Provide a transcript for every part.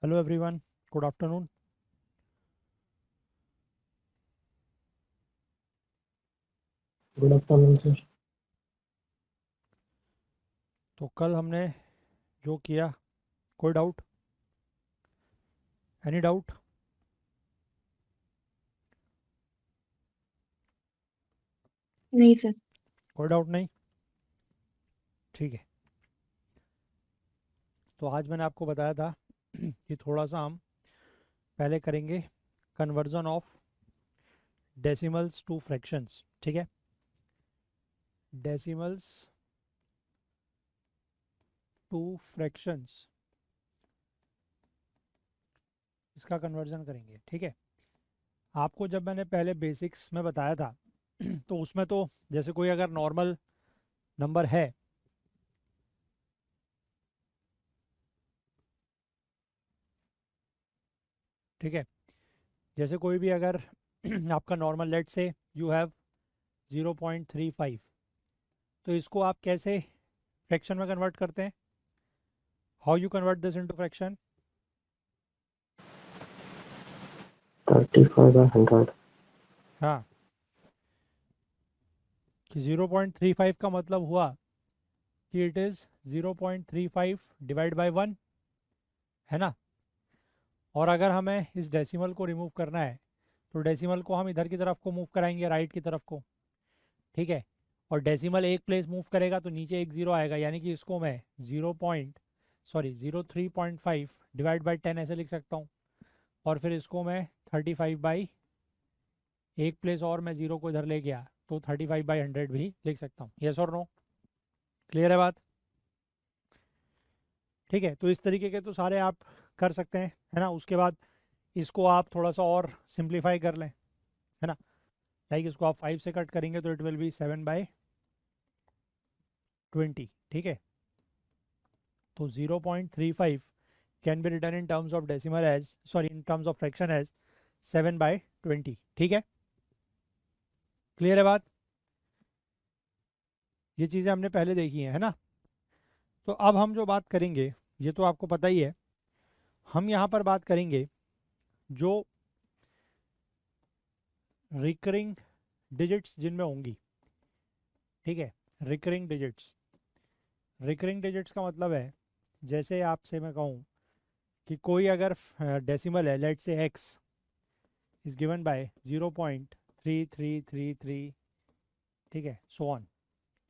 Hello everyone, good afternoon. Good afternoon sir. तो कल हमने जो किया, कोई डाउट? Any doubt? नहीं सर। कोई डाउट नहीं? ठीक है। तो आज मैंने आपको बताया था कि थोड़ा सा हम पहले करेंगे conversion of decimals two fractions. ठीक है, डेसिमल्स टू फ्रैक्शंस, इसका कन्वर्जन करेंगे। ठीक है, आपको जब मैंने पहले बेसिक्स में बताया था तो उसमें तो जैसे कोई अगर नॉर्मल नंबर है, ठीक है, जैसे कोई भी अगर आपका नॉर्मल, लेट से यू हैव 0.35, तो इसको आप कैसे फ्रैक्शन में कन्वर्ट करते हैं? How you convert this into fraction? 35/100। हाँ, कि 0.35 का मतलब हुआ कि इट इज़ 0.35 डिवाइड बाई 1, है ना। और अगर हमें इस डेसिमल को रिमूव करना है तो डेसिमल को हम इधर की तरफ को मूव कराएंगे, राइट की तरफ को। ठीक है, और डेसिमल एक प्लेस मूव करेगा तो नीचे एक जीरो आएगा, यानी कि इसको मैं 0.3.5 डिवाइड बाई 10 ऐसे लिख सकता हूँ। और फिर इसको मैं 35 बाई, एक प्लेस और मैं जीरो को इधर ले गया तो 35/100 भी लिख सकता हूँ। यस और नो? क्लियर है बात? ठीक है, तो इस तरीके के तो सारे आप कर सकते हैं, है ना। उसके बाद इसको आप थोड़ा सा और सिंप्लीफाई कर लें, है ना। लाइक इसको आप 5 से कट करेंगे तो इट विल बी 7/20। ठीक है, तो 0.35 can be return in terms of decimal as, sorry, in terms of fraction as 7/20। ठीक है, क्लियर है बात? ये चीज़ें हमने पहले देखी हैं, है ना। तो अब हम जो बात करेंगे, ये तो आपको पता ही है, हम यहाँ पर बात करेंगे जो रिकरिंग डिजिट्स जिनमें होंगी। ठीक है, रिकरिंग डिजिट्स। रिकरिंग डिजिट्स का मतलब है, जैसे आपसे मैं कहूँ कि कोई अगर डेसिमल है, लेट से एक्स इज गिवन बाय 0.3333, ठीक है, सो ऑन।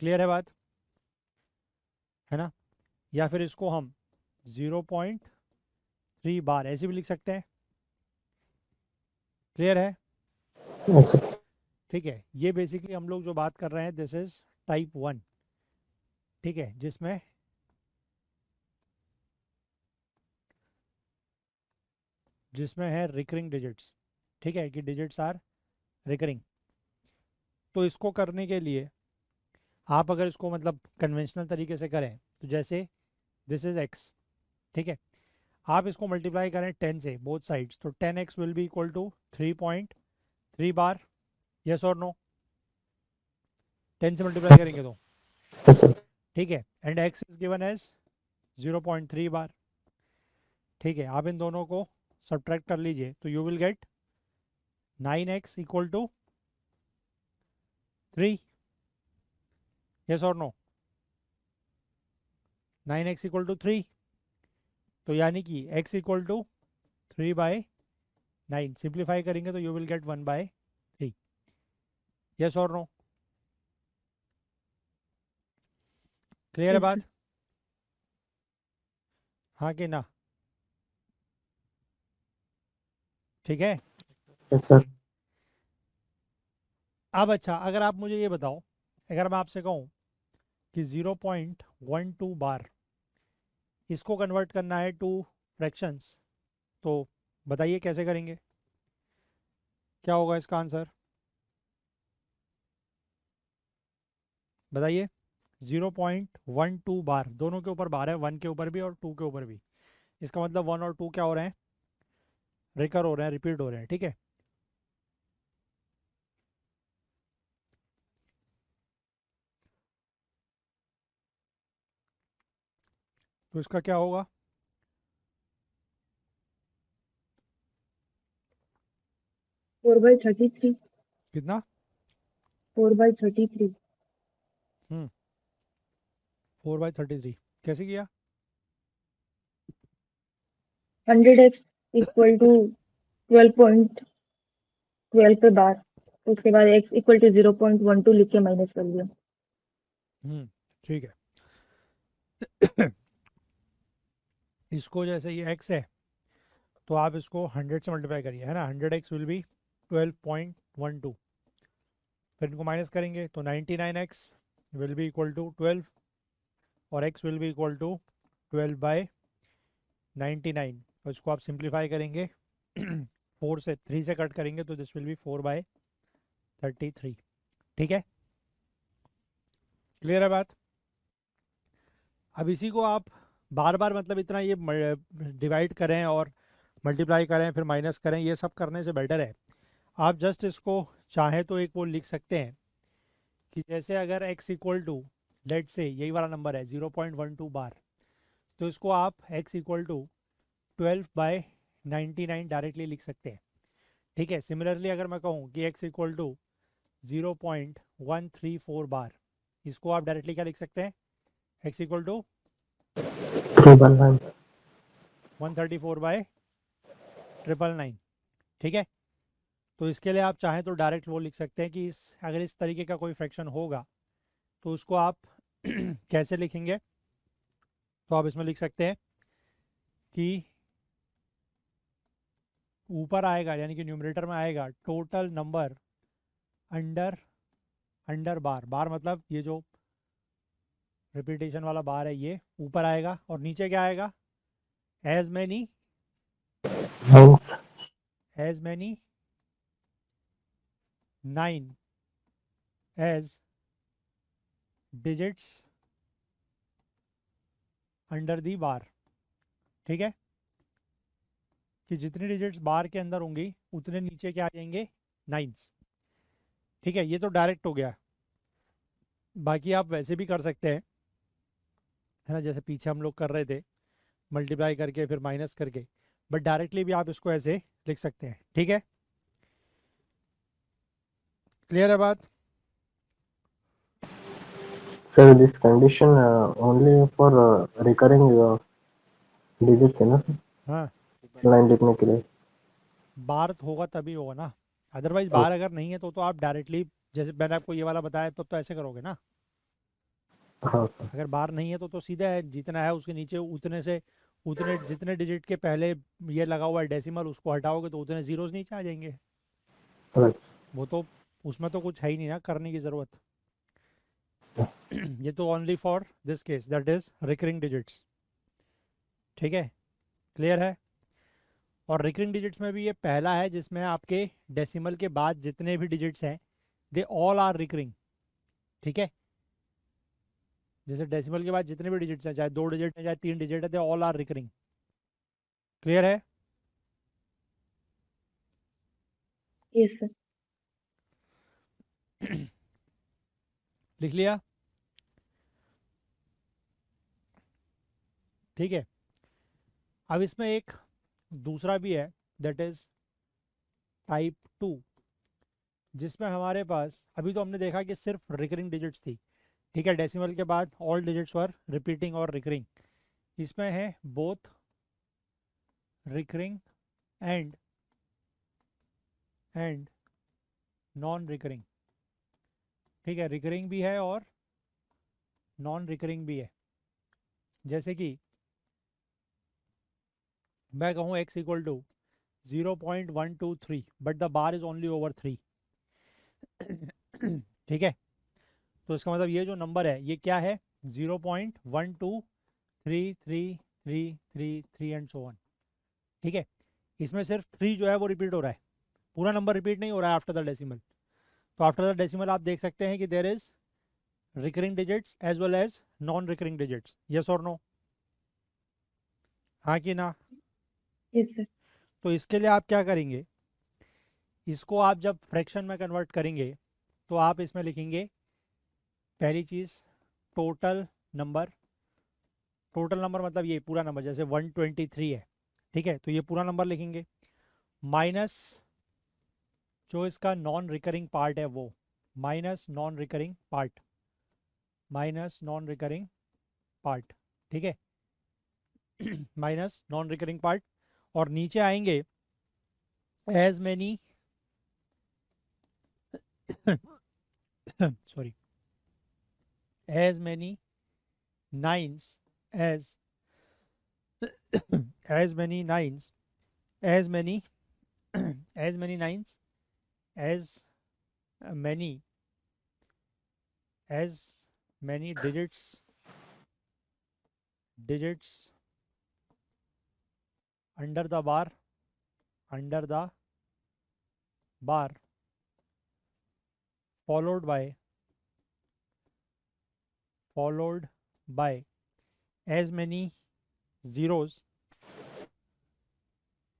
क्लियर है बात, है ना। या फिर इसको हम 0.3 बार ऐसे भी लिख सकते हैं। क्लियर है? ऐसे ठीक है, ये बेसिकली हम लोग जो बात कर रहे हैं, दिस इज टाइप 1। ठीक है, जिसमें है रिकरिंग डिजिट्स। ठीक है, कि डिजिट्स आर रिकरिंग। तो इसको करने के लिए आप अगर इसको मतलब कन्वेंशनल तरीके से करें तो जैसे दिस इज एक्स, ठीक है, आप इसको मल्टीप्लाई करें 10 से बोथ साइड्स, तो 10x will be equal to 3.3 bar. Yes और नो? 10 से मल्टीप्लाई करेंगे तो, ऐसे ठीक है, and x is given as 0.3 bar. ठीक है, आप इन दोनों को सब्ट्रैक्ट कर लीजिए तो you will get 9x equal to 3। Yes और नो? 9x इक्वल टू 3, तो यानी कि x इक्वल टू 3/9, सिंप्लीफाई करेंगे तो यू विल गेट 1/3। यस और नो? क्लियर है यस सर। बात? हाँ कि ना? ठीक है। सर। अब अच्छा, अगर आप मुझे ये बताओ, अगर मैं आपसे कहूँ कि 0.12 बार इसको कन्वर्ट करना है टू फ्रैक्शंस, तो बताइए कैसे करेंगे, क्या होगा इसका आंसर? बताइए। 0.12 बार, दोनों के ऊपर बार है, 1 के ऊपर भी और 2 के ऊपर भी। इसका मतलब 1 और 2 क्या हो रहे हैं? रिकर हो रहे हैं, रिपीट हो रहे हैं। ठीक है, तो इसका क्या होगा? 4/33। कितना? 4/33। 4/33 कैसे किया? 100x इक्वल टू 12.12 पे बार, तो उसके बाद x इक्वल टू 0.12 लिख के माइनस कर दिया। ठीक है। इसको जैसे ये x है तो आप इसको 100 से मल्टीप्लाई करिए, है ना। 100x विल बी 12.12, फिर इनको माइनस करेंगे तो 99x will be equal to 12 और x will be equal to 12/99, और इसको आप सिंप्लीफाई करेंगे 4 से 3 से कट करेंगे तो दिस विल बी 4/33। ठीक है, क्लियर है बात? अब इसी को आप बार बार मतलब इतना ये डिवाइड करें और मल्टीप्लाई करें फिर माइनस करें, ये सब करने से बेटर है आप जस्ट इसको चाहें तो एक वो लिख सकते हैं कि जैसे अगर x इक्वल टू लेट से यही वाला नंबर है 0.12 बार, तो इसको आप x इक्वल टू 12/99 डायरेक्टली लिख सकते हैं। ठीक है, सिमिलरली अगर मैं कहूँ कि x इक्वल टू 0.134 बार, इसको आप डायरेक्टली क्या लिख सकते हैं? x equal to 319। 134/999। ठीक है, तो इसके लिए आप चाहें तो डायरेक्ट वो लिख सकते हैं कि अगर इस तरीके का कोई फ्रैक्शन होगा तो उसको आप कैसे लिखेंगे, तो आप इसमें लिख सकते हैं कि ऊपर आएगा यानी कि न्यूमरेटर में आएगा टोटल नंबर अंडर अंडर बार, बार मतलब ये जो रिपीटेशन वाला बार है ये ऊपर आएगा, और नीचे क्या आएगा? As many Hence, 9 as digits under the bar. ठीक है, कि जितनी डिजिट्स बार के अंदर होंगी उतने नीचे क्या आ जाएंगे? 9s। ठीक है, ये तो डायरेक्ट हो गया। बाकी आप वैसे भी कर सकते हैं, है ना, जैसे पीछे हम लोग कर रहे थे मल्टीप्लाई करके फिर माइनस करके, बट डायरेक्टली भी आप इसको ऐसे लिख सकते हैं। ठीक है, क्लियर है बात? sir, this condition only for recurring digits है ना सर, हाँ, लाइन लिखने के लिए? बार होगा तभी होगा ना, अदरवाइज बार अगर नहीं है तो आप डायरेक्टली जैसे मैंने आपको ये वाला बताया तो ऐसे करोगे ना। हाँ सर। अगर बार नहीं है तो सीधा है, जितना है उसके नीचे उतने से उतने जितने डिजिट के पहले ये लगा हुआ है डेसिमल उसको हटाओगे तो उतने जीरोस नीचे आ जाएंगे। राइट। वो तो उसमें तो कुछ है ही नहीं ना करने की ज़रूरत। ये तो only for this case that is recurring digits. ठीक है, क्लियर है? और रिकरिंग डिजिट्स में भी ये पहला है जिसमें आपके डेसिमल के बाद जितने भी डिजिट्स हैं दे ऑल आर रिकरिंग। ठीक है, जैसे डेसिमल के बाद जितने भी डिजिट्स हैं, चाहे 2 डिजिट है चाहे 3 डिजिट है, they all are recurring. Clear है? Yes sir. लिख लिया? ठीक है, अब इसमें एक दूसरा भी है दैट इज टाइप 2, जिसमें हमारे पास अभी तो हमने देखा कि सिर्फ रिकरिंग डिजिट्स थी। ठीक है, डेसिमल के बाद ऑल डिजिट्स वर रिपीटिंग और रिकरिंग। इसमें है both recurring and non recurring. ठीक है, रिकरिंग भी है और नॉन रिकरिंग भी है। जैसे कि मैं कहूँ x equal to 0.123 but the bar is only over 3। ठीक है, तो इसका मतलब ये जो नंबर है ये क्या है? 0.1233333 एंड सो ऑन। ठीक है, इसमें सिर्फ 3 जो है वो रिपीट हो रहा है, पूरा नंबर रिपीट नहीं हो रहा है आफ्टर द डेसिमल। तो आफ्टर द डेसिमल आप देख सकते हैं कि there is recurring digits as well as non recurring digits. Yes और नो? हाँ कि ना? Yes sir. तो इसके लिए आप क्या करेंगे, इसको आप जब फ्रैक्शन में कन्वर्ट करेंगे तो आप इसमें लिखेंगे पहली चीज़ टोटल नंबर। टोटल नंबर मतलब ये पूरा नंबर, जैसे 123 है। ठीक है, तो ये पूरा नंबर लिखेंगे माइनस जो इसका नॉन रिकरिंग पार्ट है वो minus non recurring part, minus non recurring part, ठीक है, माइनस नॉन रिकरिंग पार्ट। और नीचे आएंगे as many sorry, as many nines as as many nines as many as many nines as many as many digits under the bar followed by as many zeros,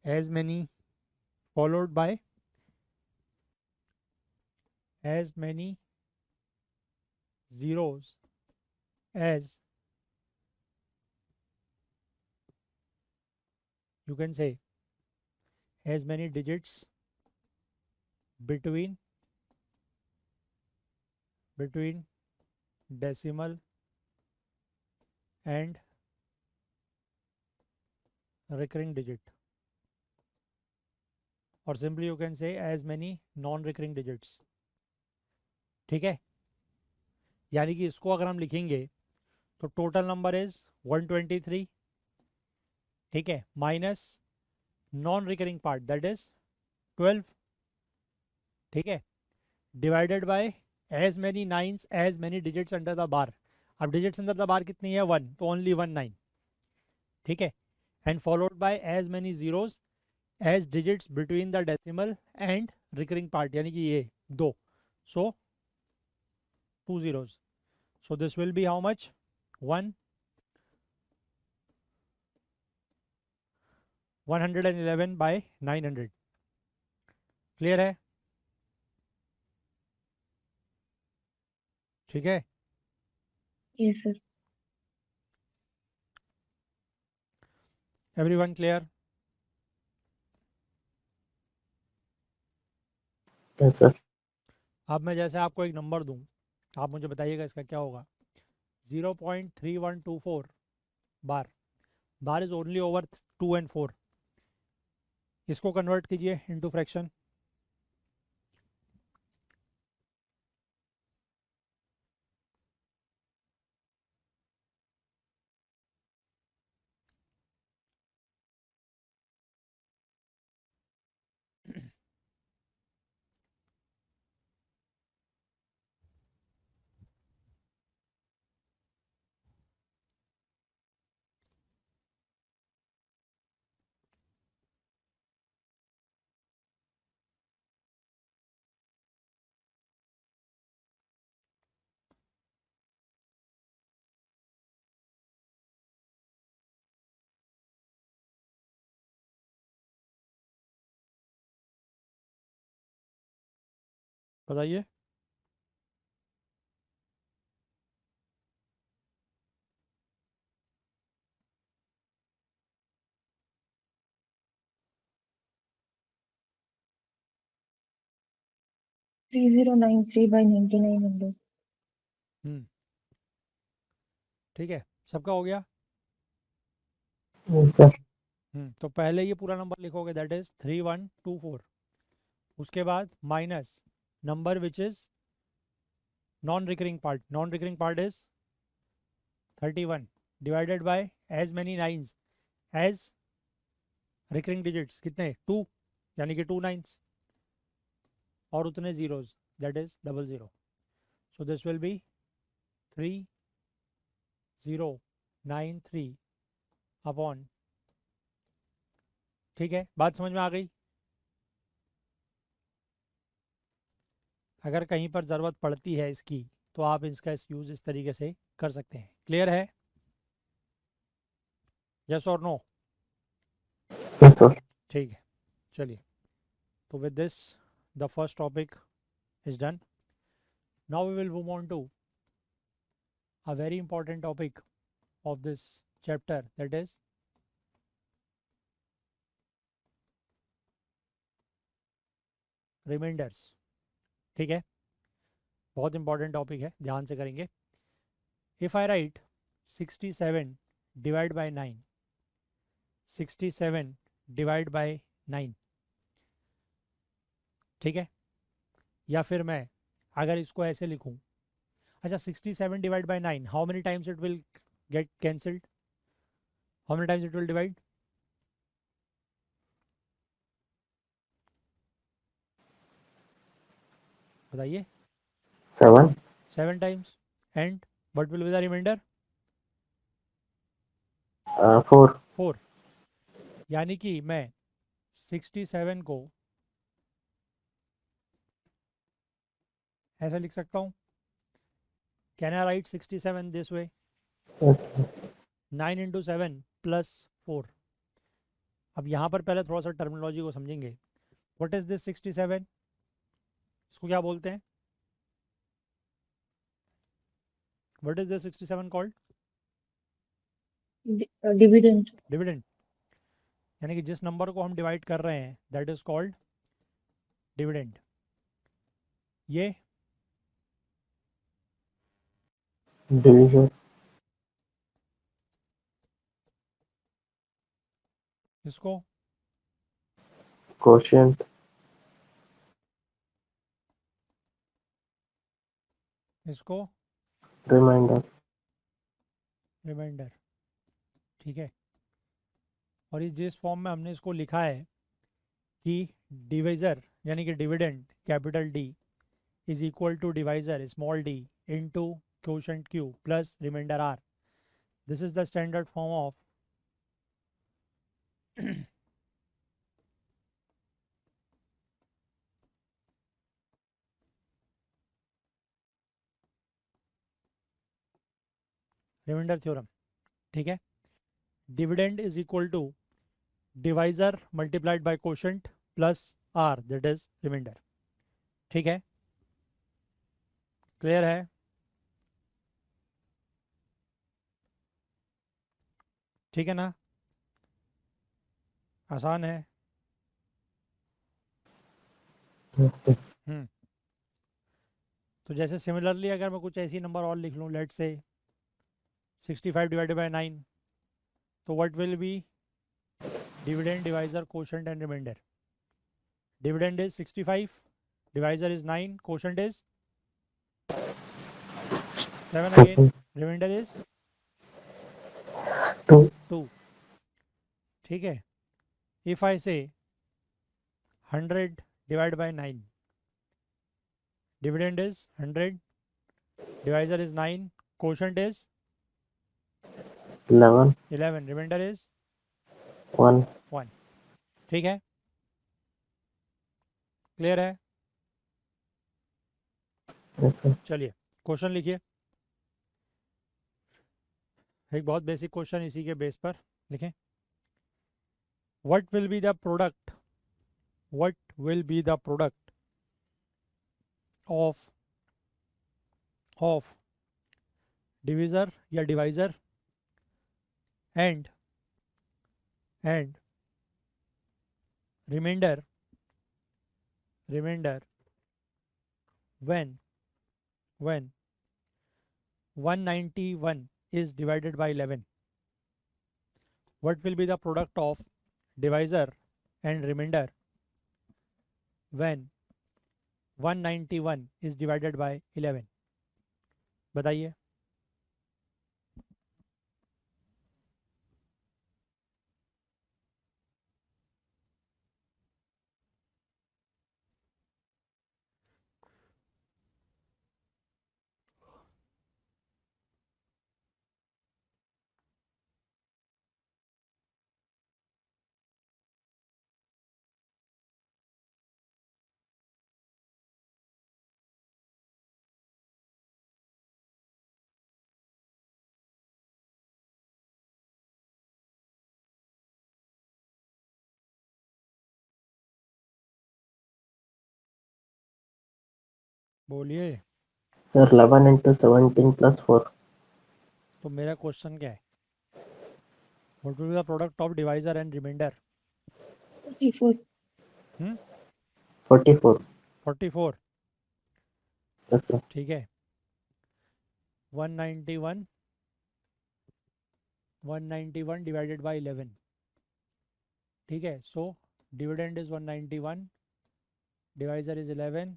as many followed by as many zeros as you can say as many digits between decimal and recurring digit, or simply you can say as many non recurring digits, ठीक है। यानी कि इसको अगर हम लिखेंगे तो total number is 123, ठीक है, minus non recurring part that is 12, ठीक है, divided by as many nines as many digits under the bar. अब डिजिट्स अंडर द बार कितनी है 1, तो ओनली 1 9, ठीक है, and followed by as many zeros as digits between the decimal and recurring part, यानी कि ये 2, so 2 zeros, so this will be how much 111 by 900, clear है, ठीक है। Yes, sir. Everyone clear? Yes, sir. अब मैं जैसे आपको एक नंबर दूं, आप मुझे बताइएगा इसका क्या होगा। 0.3124 bar, bar is only over 2 and 4, इसको कन्वर्ट कीजिए इनटू फ्रैक्शन। बताइए। Three zero nine three by 9900. ठीक है, सबका हो गया। Yes, sir. तो पहले ये पूरा नंबर लिखोगे दैट इज 3124, उसके बाद minus number which is non recurring part is 31 divided by as many nines as recurring digits कितने 2, यानी कि 2 नाइन्स, और उतने zeros that is 00, so this will be 3093 upon, ठीक है, बात समझ में आ गई। अगर कहीं पर ज़रूरत पड़ती है इसकी तो आप इसका यूज़ इस तरीके से कर सकते हैं, क्लियर है? यस और नो? Yes, sir. ठीक है, चलिए, तो with this the first topic is done. Now we will move on to a very important topic of this chapter that is remainders. ठीक है, बहुत इंपॉर्टेंट टॉपिक है, ध्यान से करेंगे। If I write 67 divide by 9, 67 divide by 9, ठीक है, या फिर मैं अगर इसको ऐसे लिखूं, अच्छा 67 divide by 9, how many times it will get cancelled, how many times it will divide, बताइए। 7. 7 times. And what will be the remainder? 4. 4। यानी कि मैं 67 को ऐसे लिख सकता हूँ, can I write 67 this way, Yes. 9 into 7 plus 4। अब यहाँ पर पहले थोड़ा सा टर्मिनोलॉजी को समझेंगे। What is this 67? इसको क्या बोलते हैं? What is this 67 called? Dividend. Dividend. यानी कि जिस नंबर को हम डिवाइड कर रहे हैं दैट इज कॉल्ड डिविडेंड। ये Division. इसको Quotient. इसको Remainder. रिमाइंडर। ठीक है, और इस जिस फॉर्म में हमने इसको लिखा है कि डिवाइजर यानी कि dividend capital D is equal to divisor small D into quotient Q plus remainder R, this is the standard form of remainder theorem. ठीक है, dividend is equal to divisor multiplied by quotient plus R that is remainder. ठीक है, clear है? ठीक है ना, आसान है। Yes. हम्म, तो जैसे सिमिलरली अगर मैं कुछ ऐसी नंबर और लिख लूँ, लेट से 65 डिवाइडेड बाय 9, तो what will be dividend divisor quotient and remainder? Dividend is 65, divisor is 9, quotient is 7 again, 7. Remainder is 2. 2। ठीक है, if I say 100 divide by 9, dividend is 100, divisor is 9, quotient is 11. 11, remainder is 1. 1। ठीक है, clear है? Yes, sir. चलिए question लिखिए, एक बहुत basic question इसी के बेस पर लिखें। What will be the product, what will be the product of divisor या divisor and remainder when 191 is divided by 11? What will be the product of divisor and remainder when 191 is divided by 11? बताइए। बोलिए। Sir, 11 into 17 plus 4. तो मेरा question क्या है? What will be the product of divisor and remainder? 44। 44. 44, yes sir, ठीक है। 191 divided by 11, ठीक है। So dividend is 191, divisor is 11,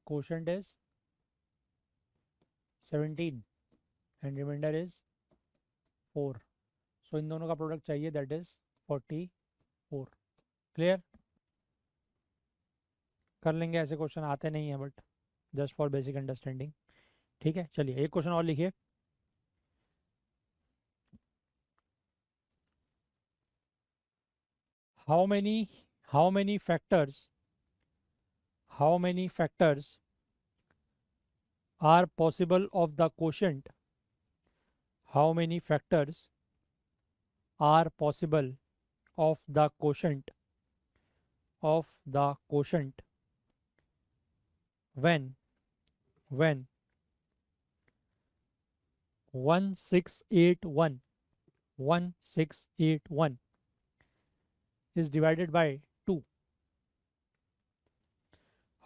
quotient is 17 and remainder is 4। So इन दोनों का प्रोडक्ट चाहिए, दैट इज 44। क्लियर? कर लेंगे, ऐसे क्वेश्चन आते नहीं हैं but just for basic understanding, ठीक है। चलिए एक क्वेश्चन और लिखिए। How many factors are possible of the quotient? How many factors are possible of the quotient when 1681 is divided by 2?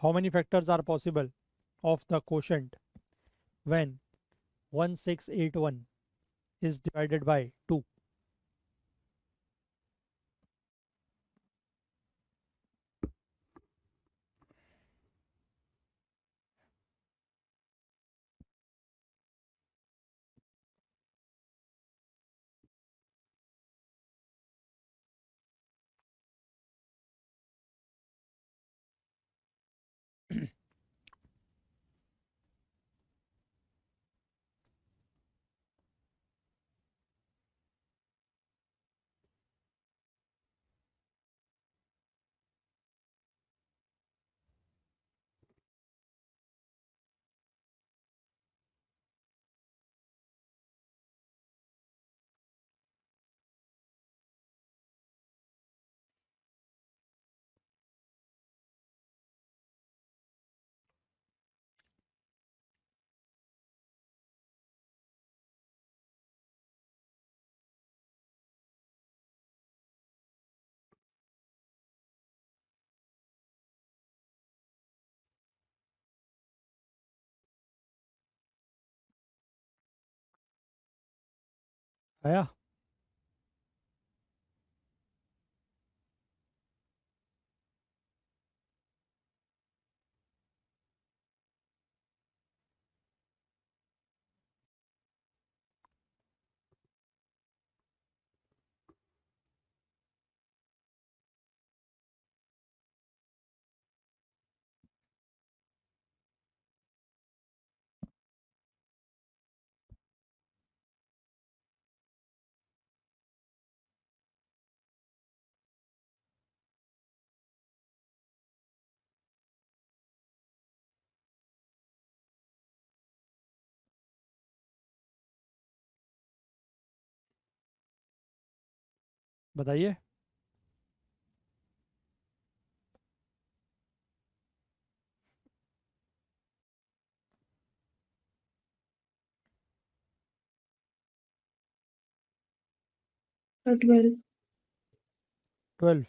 How many factors are possible of the quotient when 1681 is divided by 2? आया? बताइए। So 12. 12।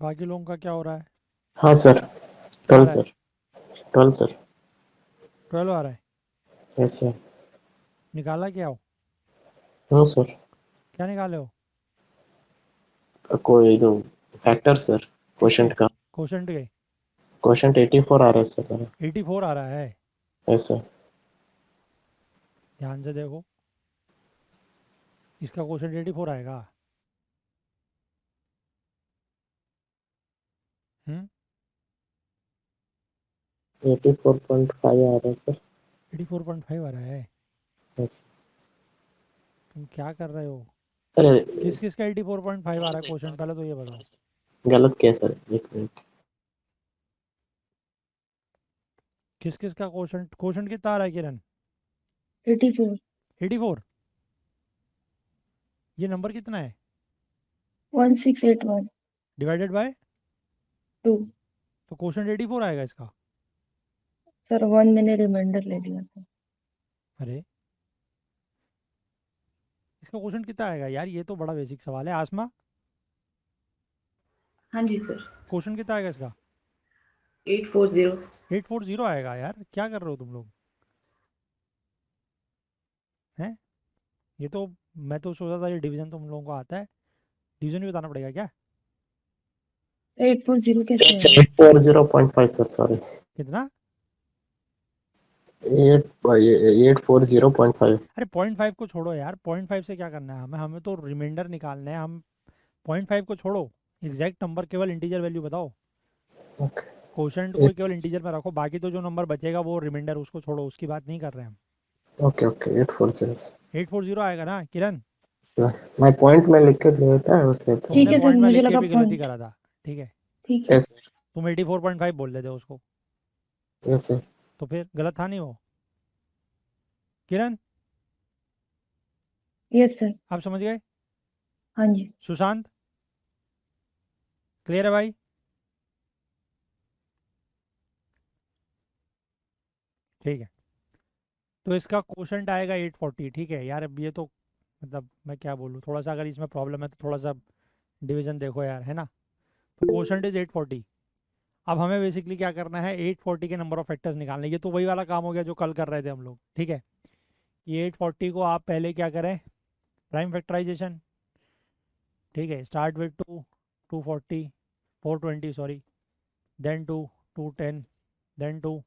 बाकी लोगों का क्या हो रहा है? हाँ सर, क्या आ 12 रहा है? सर, 12 सर, 12 आ रहा है। यस सर, निकाला क्या हो? नो सर, क्या निकाले हो? कोई जो फैक्टर सर, किसके? क्वोशंट का, क्वोशंट के? क्वोशंट 84 आ रहा है सर, 84 आ रहा है। यस सर, ध्यान से देखो, इसका क्वोशंट 84 आएगा। 84.5 आ रहा है सर, 84.5 आ रहा है। यस तुम क्या कर रहे हो? सर, किस किस का 84.5 आ रहा है क्वोशंट, पहले तो ये बताओ। गलत किया सर, एक मिनट, किस किस का क्वोशंट कितना आ रहा है किरण? 84. 84। ये नंबर कितना है? 1681. Divided by 2. तो क्वोशंट 84 आएगा इसका। सर 1 मैंने रिमाइंडर ले लिया था। अरे इसका क्वेश्चन कितना आएगा यार, ये तो बड़ा बेसिक सवाल है। आसमा, हाँ जी सर। क्वेश्चन कितना आएगा इसका? 840। 840 आएगा यार, क्या कर रहे हो तुम लोग हैं? ये तो, मैं तो सोचा था ये डिवीजन तुम लोगों को आता है, डिवीजन भी बताना पड़ेगा क्या? 840 कैसे है? 840.5 सर, सॉरी। कितना? 840.5। अरे 0.5 को छोड़ो यार, 0.5 से क्या करना है हमें, हमें तो रिमाइंडर निकालना है। हम 0.5 को छोड़ो, एग्जैक्ट नंबर केवल इंटीजर वैल्यू बताओ। ओके। क्वोशंट को केवल इंटीजर में रखो, बाकी तो जो नंबर बचेगा वो रिमाइंडर, उसको छोड़ो, उसकी बात नहीं कर रहे हैं हम। ओके ओके 840 840 आएगा ना किरण? सर। मैं पॉइंट में लिख के देता है उसे तो। ठीक तुमने है सर, पॉइंट में मुझे लिख के लगा भी गलती पॉइंट। करा था, ठीक है। ठीक है। यस तुम 84.5 बोल देते उसको, यस सर। तो फिर गलत था नहीं वो? किरण, यस सर। आप समझ गए? हाँ जी। सुशांत, क्लियर है भाई? ठीक है, तो इसका क्वोशंट आएगा 840, ठीक है यार। अब ये तो मतलब मैं क्या बोलूँ, थोड़ा सा अगर इसमें प्रॉब्लम है तो थोड़ा सा डिवीजन देखो यार, है ना। तो क्वोशंट इज 840। अब हमें बेसिकली क्या करना है, 840 के नंबर ऑफ फैक्टर्स निकालने। ये तो वही वाला काम हो गया जो कल कर रहे थे हम लोग, ठीक है। ये 840 को आप पहले क्या करें, प्राइम फैक्टराइजेशन, ठीक है। Start with 2, 240, 420 sorry, then 2, 210, then 2,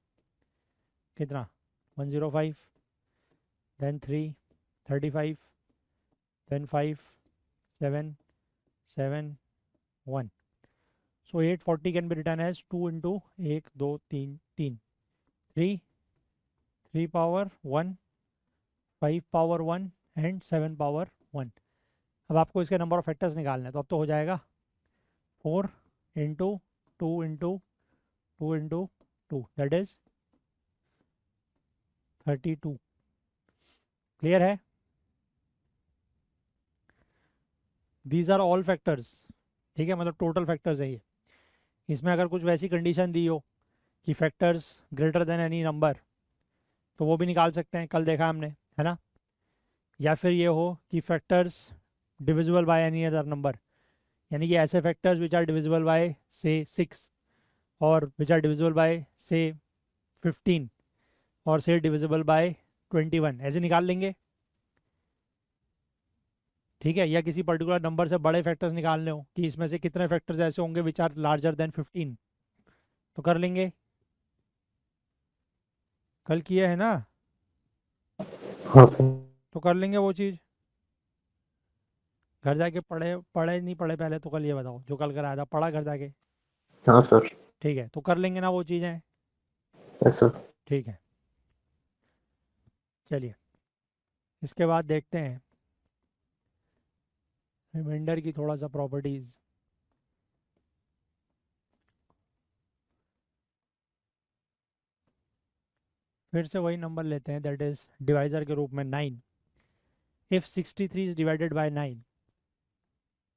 कितना, 105, then 3, 35, then 5, 7, 7, 1। So 840 can be written as 2 into 1 2 3 3 3 3 power 1, 5 power 1 and 7 power 1। अब आपको इसके नंबर ऑफ फैक्टर्स निकालने हैं, तो अब तो हो जाएगा 4 into 2 into 2 into 2, that is 32। Clear है? दीज आर ऑल फैक्टर्स, ठीक है, मतलब टोटल फैक्टर्स है ये। इसमें अगर कुछ वैसी कंडीशन दी हो कि factors greater than any number, तो वो भी निकाल सकते हैं, कल देखा हमने, है ना। या फिर ये हो कि factors divisible by any other number, यानी कि ऐसे factors which are divisible by से 6 और विच आर डिविजिबल बाय से 15 और से डिविजिबल बाय 21, ऐसे निकाल लेंगे, ठीक है। या किसी पर्टिकुलर नंबर से बड़े फैक्टर्स निकालने हो कि इसमें से कितने फैक्टर्स ऐसे होंगे विच आर लार्जर देन 15, तो कर लेंगे। कल किए है ना, हाँ सर। तो कर लेंगे वो चीज़। घर जाके पढ़े पढ़े नहीं पढ़े पहले तो कल ये बताओ, जो कल कराया था पढ़ा घर जाके? हाँ सर। ठीक है, तो कर लेंगे ना वो चीज़ें, यस सर। ठीक है। चलिए, इसके बाद देखते हैं रिमाइंडर की थोड़ा सा प्रॉपर्टीज़। फिर से वही नंबर लेते हैं, दैट इज डिवाइजर के रूप में 9। If 63 is divided by 9,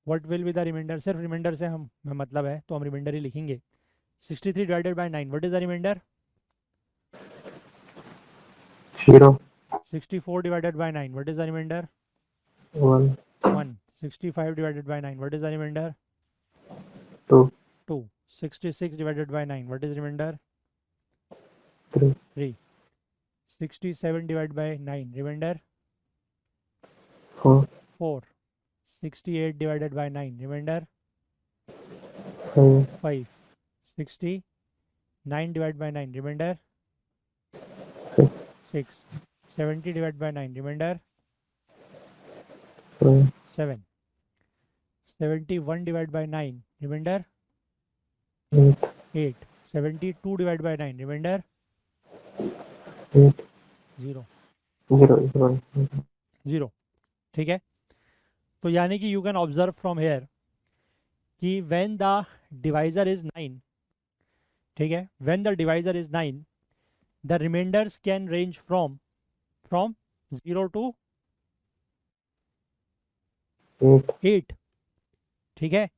what will be the remainder? सिर्फ रिमाइंडर से हम में मतलब है तो हम रिमाइंडर ही लिखेंगे। 63 divided by 9, what is the remainder? 0 64 divided by 9, what is the remainder? 1 1। 65 divided by 9, what is the remainder? 2 2। 66 divided by 9, what is remainder? 3 3। 67 divided by 9, remainder? 4 4। 68 divided by 9, remainder? 5 5। 69 divided by 9, remainder? 6 6। 70 divided by 9, remainder 7 7. 71 divided by 9, remainder 8 8. 72 divided by 9, remainder 8 0। 0 0 0, ठीक है। तो यानी कि you can observe from here कि when the divisor is 9, ठीक है, when the divisor is 9, the remainders can range from 0 to 8, ठीक है।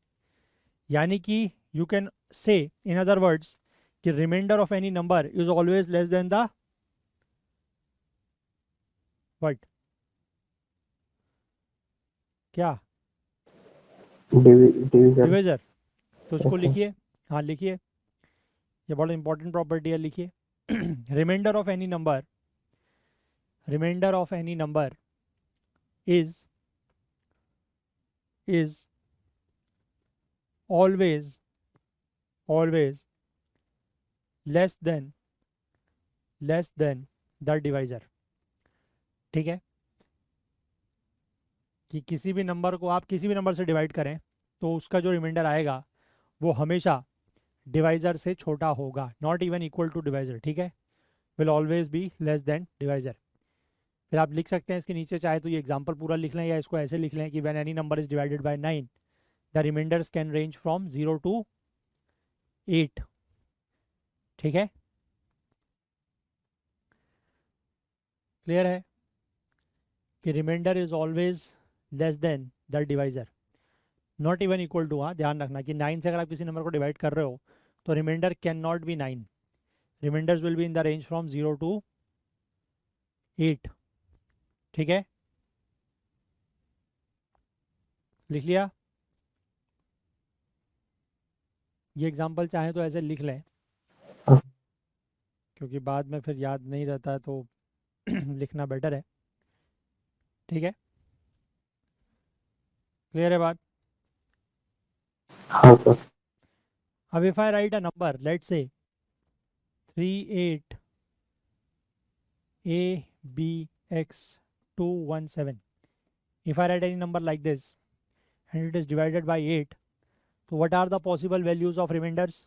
यानी कि you can say in other words कि remainder of any number is always less than the what? 8। 8 क्या divisor. Divisor, तो इसको Okay. लिखिए। हाँ लिखिए, ये बड़ा इंपॉर्टेंट प्रॉपर्टी है, लिखिए। Remainder of any number, remainder of any number is always always less than the divisor. ठीक है, कि किसी भी नंबर को आप किसी भी नंबर से डिवाइड करें तो उसका जो रिमाइंडर आएगा वो हमेशा डिवाइजर से छोटा होगा, not even equal to divisor. ठीक है, will always be less than divisor. फिर आप लिख सकते हैं इसके नीचे, चाहे तो ये एग्जाम्पल पूरा लिख लें या इसको ऐसे लिख लें कि when any number is divided by 9 the remainders can range from 0 to 8। ठीक है, क्लियर है कि remainder is always less than the divisor, not even equal to. हाँ ध्यान रखना कि 9 से अगर आप किसी नंबर को डिवाइड कर रहे हो तो remainder can not be 9, remainders will be in the range from 0 to 8। ठीक है, लिख लिया। ये एग्जाम्पल चाहें तो ऐसे लिख लें, हाँ। क्योंकि बाद में फिर याद नहीं रहता है तो लिखना बेटर है। ठीक है, क्लियर है बात। हाँ सर। अब if I write a number, let say 38ABX217, if I write any number like this and it is divided by 8, so what are the possible values of remainders?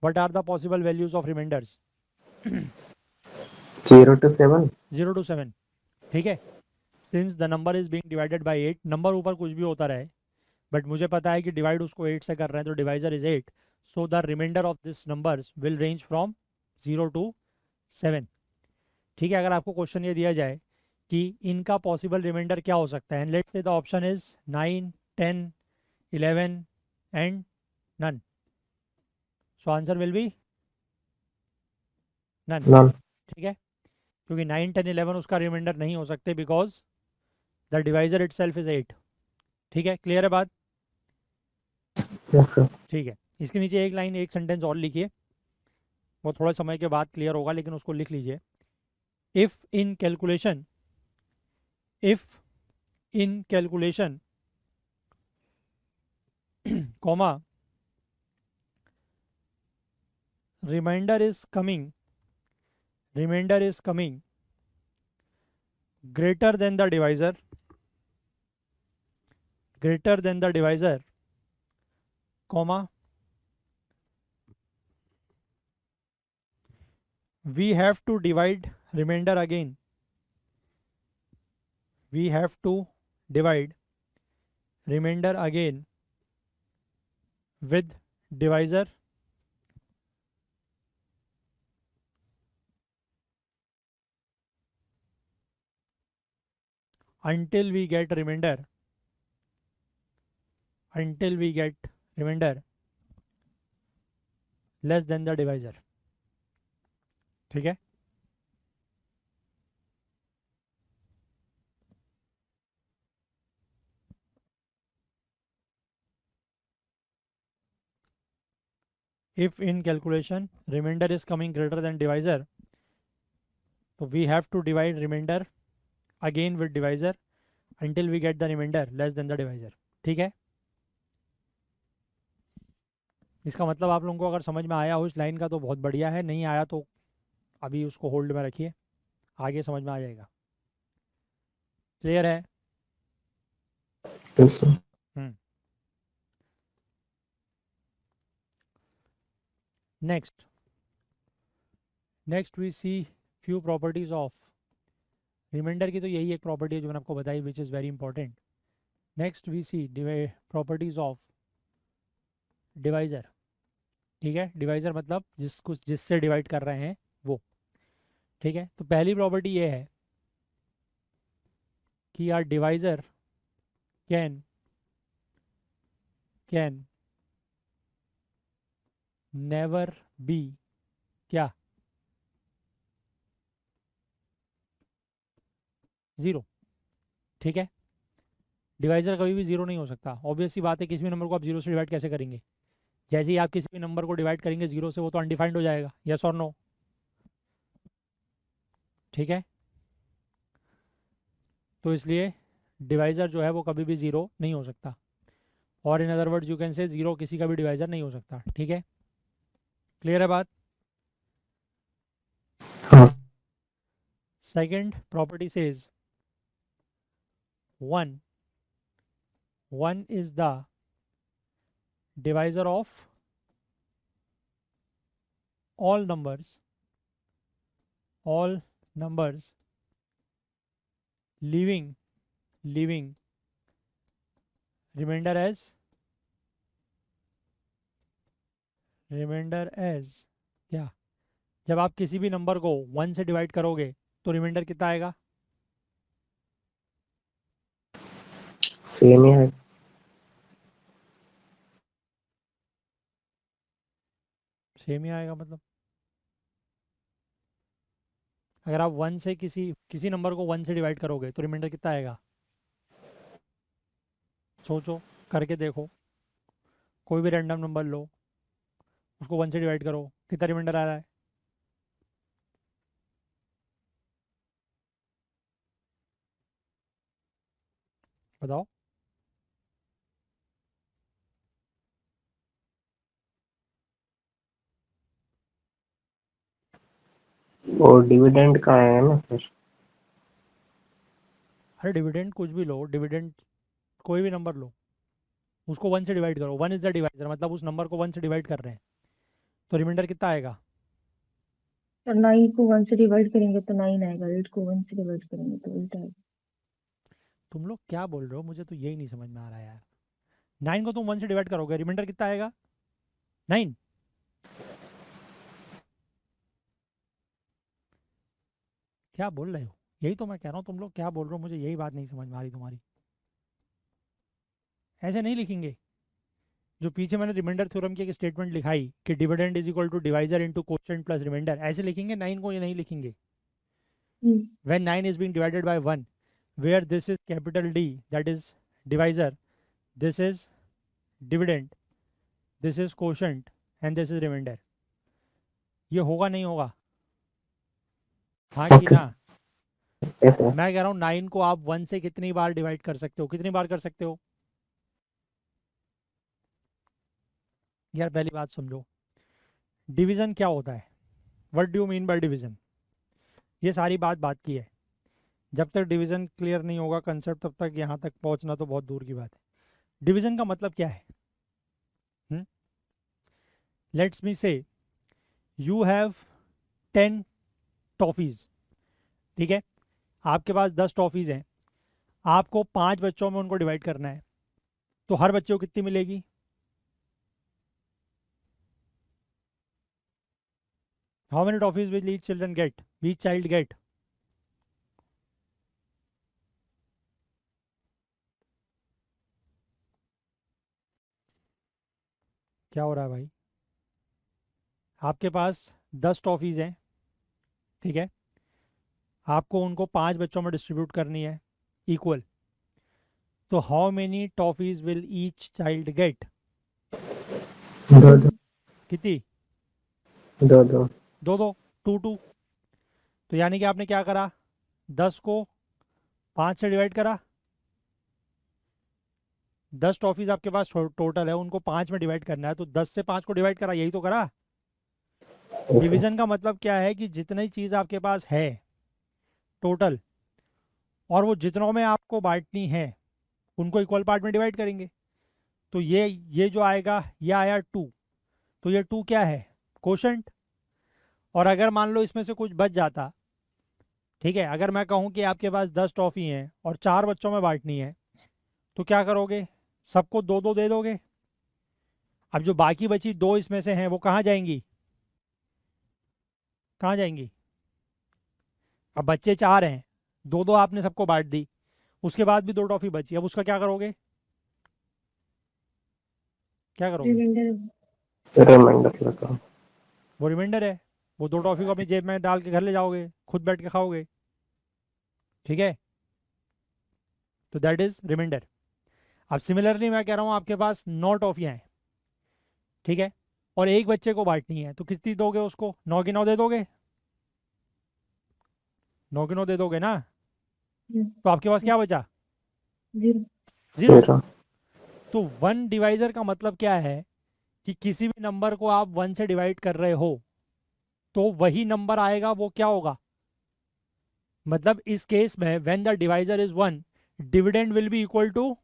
What are the possible values of remainders? 0 to 7। 0 to 7। ठीक है, since the number is being divided by 8, number ऊपर कुछ भी होता रहे but मुझे पता है कि डिवाइड उसको 8 से कर रहे हैं तो divisor is 8, so the remainder of this numbers will range from 0 to 7। ठीक है, अगर आपको क्वेश्चन ये दिया जाए कि इनका पॉसिबल रिमाइंडर क्या हो सकता है, and let's say the option is 9, 10, 11 and none, so answer will be none. None. ठीक है, क्योंकि 9, 10, 11 उसका रिमाइंडर नहीं हो सकते because the divisor itself is 8। ठीक है, क्लियर है बात। Yes sir. ठीक है, इसके नीचे एक लाइन एक सेंटेंस और लिखिए, वो थोड़ा समय के बाद क्लियर होगा लेकिन उसको लिख लीजिए। If in calculation comma remainder is coming greater than the divisor, comma we have to divide remainder again, with divisor until we get remainder less than the divisor। ठीक है, if in calculation remainder is coming greater than divisor, so we have to divide remainder again with divisor until we get the remainder less than the divisor। ठीक है, इसका मतलब आप लोगों को अगर समझ में आया हो इस लाइन का तो बहुत बढ़िया है, नहीं आया तो अभी उसको होल्ड में रखिए, आगे समझ में आ जाएगा। क्लियर है। Yes sir. Next we see few properties of remainder की, तो यही एक प्रॉपर्टी है जो मैंने आपको बताई which is very important. Next we see properties of divisor. ठीक है, डिवाइजर मतलब जिससे डिवाइड कर रहे हैं वो। ठीक है, तो पहली प्रॉपर्टी ये है कि our divisor can never be क्या 0। ठीक है, डिवाइजर कभी भी जीरो नहीं हो सकता। ऑब्वियस सी बात है, किसी भी नंबर को आप जीरो से डिवाइड कैसे करेंगे? जैसे ही आप किसी भी नंबर को डिवाइड करेंगे जीरो से, वो तो अनडिफाइंड हो जाएगा, यस और नो? ठीक है, तो इसलिए डिवाइज़र जो है वो कभी भी ज़ीरो नहीं हो सकता, और इन अदर वर्ड्स यू कैन से ज़ीरो किसी का भी डिवाइज़र नहीं हो सकता। ठीक है, क्लियर है बात? हाँ second property says 1 is the divisor of all numbers leaving remainder as क्या? जब आप किसी भी नंबर को 1 से डिवाइड करोगे तो रिमाइंडर कितना आएगा? सेम ही है। सेम ही आएगा मतलब? अगर आप 1 से किसी नंबर को 1 से डिवाइड करोगे तो रिमाइंडर कितना आएगा? सोचो, करके देखो, कोई भी रैंडम नंबर लो, उसको 1 से डिवाइड करो, कितना रिमाइंडर आ रहा है? बताओ। वो डिविडेंड का है ना सर? अरे डिविडेंड कुछ भी लो, डिविडेंड कोई भी नंबर लो, उसको 1 से डिवाइड करो, 1 इज द डिवाइजर, मतलब उस नंबर को 1 से डिवाइड कर रहे हैं, तो रिमाइंडर कितना आएगा? और 9 को 1 से डिवाइड करेंगे तो 9 आएगा, 8 को 1 से डिवाइड करेंगे तो 8 आएगा। तुम लोग क्या बोल रहे हो, मुझे तो यही नहीं समझ में आ रहा है यार। 9 को तुम 1 से डिवाइड करोगे, रिमाइंडर कितना आएगा? 9। क्या बोल रहे हो? यही तो मैं कह रहा हूँ, तुम लोग क्या बोल रहे हो, मुझे यही बात नहीं समझ में आ रही तुम्हारी। ऐसे नहीं लिखेंगे। जो पीछे मैंने रिमाइंडर थ्योरम की एक स्टेटमेंट लिखाई कि dividend is equal to divisor into coefficient plus remainder, ऐसे लिखेंगे 9 को, ये नहीं लिखेंगे। When 9 is being divided by 1, where this is capital D, that is divisor, this is dividend, this is quotient and this is remainder, ये होगा नहीं होगा? हाँ कि ना? Yes sir. मैं कह रहा हूँ 9 को आप 1 से कितनी बार डिवाइड कर सकते हो, कितनी बार कर सकते हो? यार पहली बात समझो, डिवीजन क्या होता है? What do you mean by division? ये सारी बात की है। जब तक डिवीजन क्लियर नहीं होगा कंसेप्ट, तब तक यहाँ तक पहुँचना तो बहुत दूर की बात है। डिवीजन का मतलब क्या है? लेट्स मी से यू हैव 10 टॉफीज, ठीक है? आपके पास 10 टॉफीज हैं, आपको 5 बच्चों में उनको डिवाइड करना है, तो हर बच्चे को कितनी मिलेगी? How many toffees will each child gate? क्या हो रहा है भाई? आपके पास 10 टॉफीज हैं, ठीक है? आपको उनको 5 बच्चों में डिस्ट्रीब्यूट करनी है इक्वल, तो how many toffees will each child gate? दो दो कितनी? दो दो। दो दो, 2 तो यानी कि आपने क्या करा, 10 को 5 से डिवाइड करा, 10 टॉफीज आपके पास टोटल है, उनको 5 में डिवाइड करना है, तो 10 से 5 को डिवाइड करा, यही तो करा। यस डिवीजन का मतलब क्या है कि जितनी चीज़ आपके पास है टोटल, और वो जितनों में आपको बांटनी है उनको इक्वल पार्ट में डिवाइड करेंगे। तो ये जो आएगा, ये आया 2, तो ये 2 क्या है? कोशेंट। और अगर मान लो इसमें से कुछ बच जाता, ठीक है, अगर मैं कहूँ कि आपके पास 10 टॉफ़ी हैं और 4 बच्चों में बांटनी है, तो क्या करोगे? सबको 2 2 दे दोगे। अब जो बाकी बची 2 इसमें से हैं, वो कहाँ जाएंगी? कहाँ जाएंगी? अब बच्चे 4 हैं, 2 2 आपने सबको बांट दी, उसके बाद भी 2 टॉफ़ी बची, अब उसका क्या करोगे? क्या करोगे? रिमाइंडर लगा। वो रिमाइंडर है, वो 2 टॉफ़ी को अपनी जेब में डाल के घर ले जाओगे, खुद बैठ के खाओगे, ठीक है? तो दैट इज रिमाइंडर। अब सिमिलरली मैं कह रहा हूँ आपके पास 9 टॉफियाँ हैं, ठीक है, और एक बच्चे को बांटनी है, तो कितनी दोगे उसको? 9 की 9 दे दोगे? 9 की 9 दे दोगे ना? तो आपके पास क्या बचा? 0. 0। 0. तो 1 डिवाइजर का मतलब क्या है कि किसी भी नंबर को आप 1 से डिवाइड कर रहे हो तो वही नंबर आएगा, वो क्या होगा? मतलब इस केस में when the divisor is 1, dividend will be equal to,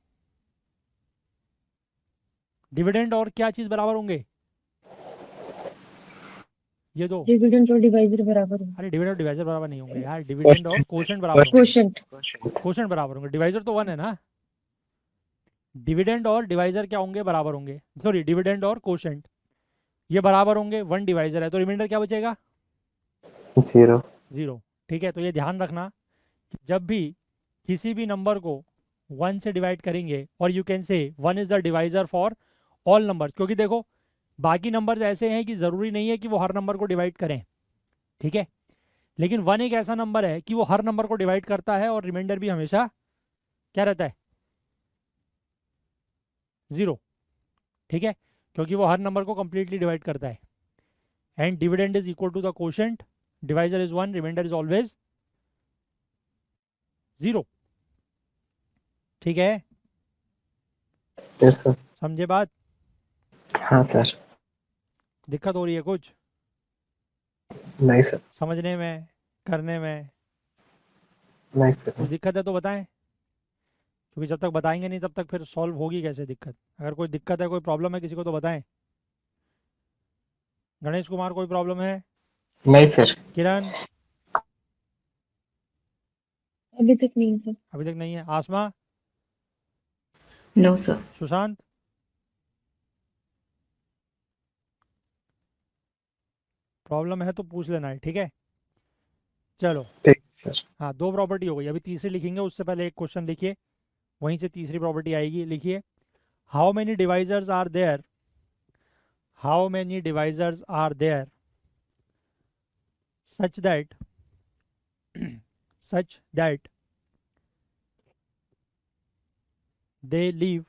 dividend और क्या चीज बराबर होंगे? ये दो। डिविडेंड और डिवाइजर बराबर होंगे. अरे डिविडेंड और डिवाइजर बराबर नहीं होंगे यार, डिविडेंड और कोशेंट बराबर होंगे। क्वोशंट. कोशेंट बराबर होंगे, डिवाइजर तो 1 है ना। डिविडेंड और डिवाइजर क्या होंगे? बराबर होंगे, सॉरी डिविडेंड और कोशेंट ये बराबर होंगे। 1 डिवाइजर है तो रिमाइंडर क्या बचेगा? 0. 0। ठीक है, तो ये ध्यान रखना कि जब भी किसी भी नंबर को 1 से डिवाइड करेंगे, और यू कैन से 1 is the divisor for all numbers, क्योंकि देखो बाकी नंबर्स ऐसे हैं कि ज़रूरी नहीं है कि वो हर नंबर को डिवाइड करें, ठीक है, लेकिन 1 एक ऐसा नंबर है कि वो हर नंबर को डिवाइड करता है और रिमाइंडर भी हमेशा क्या रहता है? 0। ठीक है, क्योंकि वो हर नंबर को कंप्लीटली डिवाइड करता है। And dividend is equal to the quotient, divisor is 1, remainder is always 0। ठीक है, Yes, sir. समझे बात? हाँ सर. दिक्कत हो रही है कुछ नहीं सर. समझने में, करने में? नहीं सर. कुछ दिक्कत है तो बताएं, क्योंकि जब तक बताएंगे नहीं तब तक फिर सॉल्व होगी कैसे दिक्कत? अगर कोई दिक्कत है, कोई प्रॉब्लम है किसी को तो बताएं। गणेश कुमार कोई प्रॉब्लम है? नहीं सर. किरण अभी तक नहीं सर. अभी तक नहीं है। आसमा? No, sir. सुशांत? प्रॉब्लम है तो पूछ लेना है, ठीक है। चलो, ठीक सर. हाँ 2 प्रॉपर्टी हो गई, अभी तीसरी लिखेंगे, उससे पहले एक क्वेश्चन लिखिए, वहीं से तीसरी प्रॉपर्टी आएगी। लिखिए, how many divisors are there, how many divisors are there such that such that they leave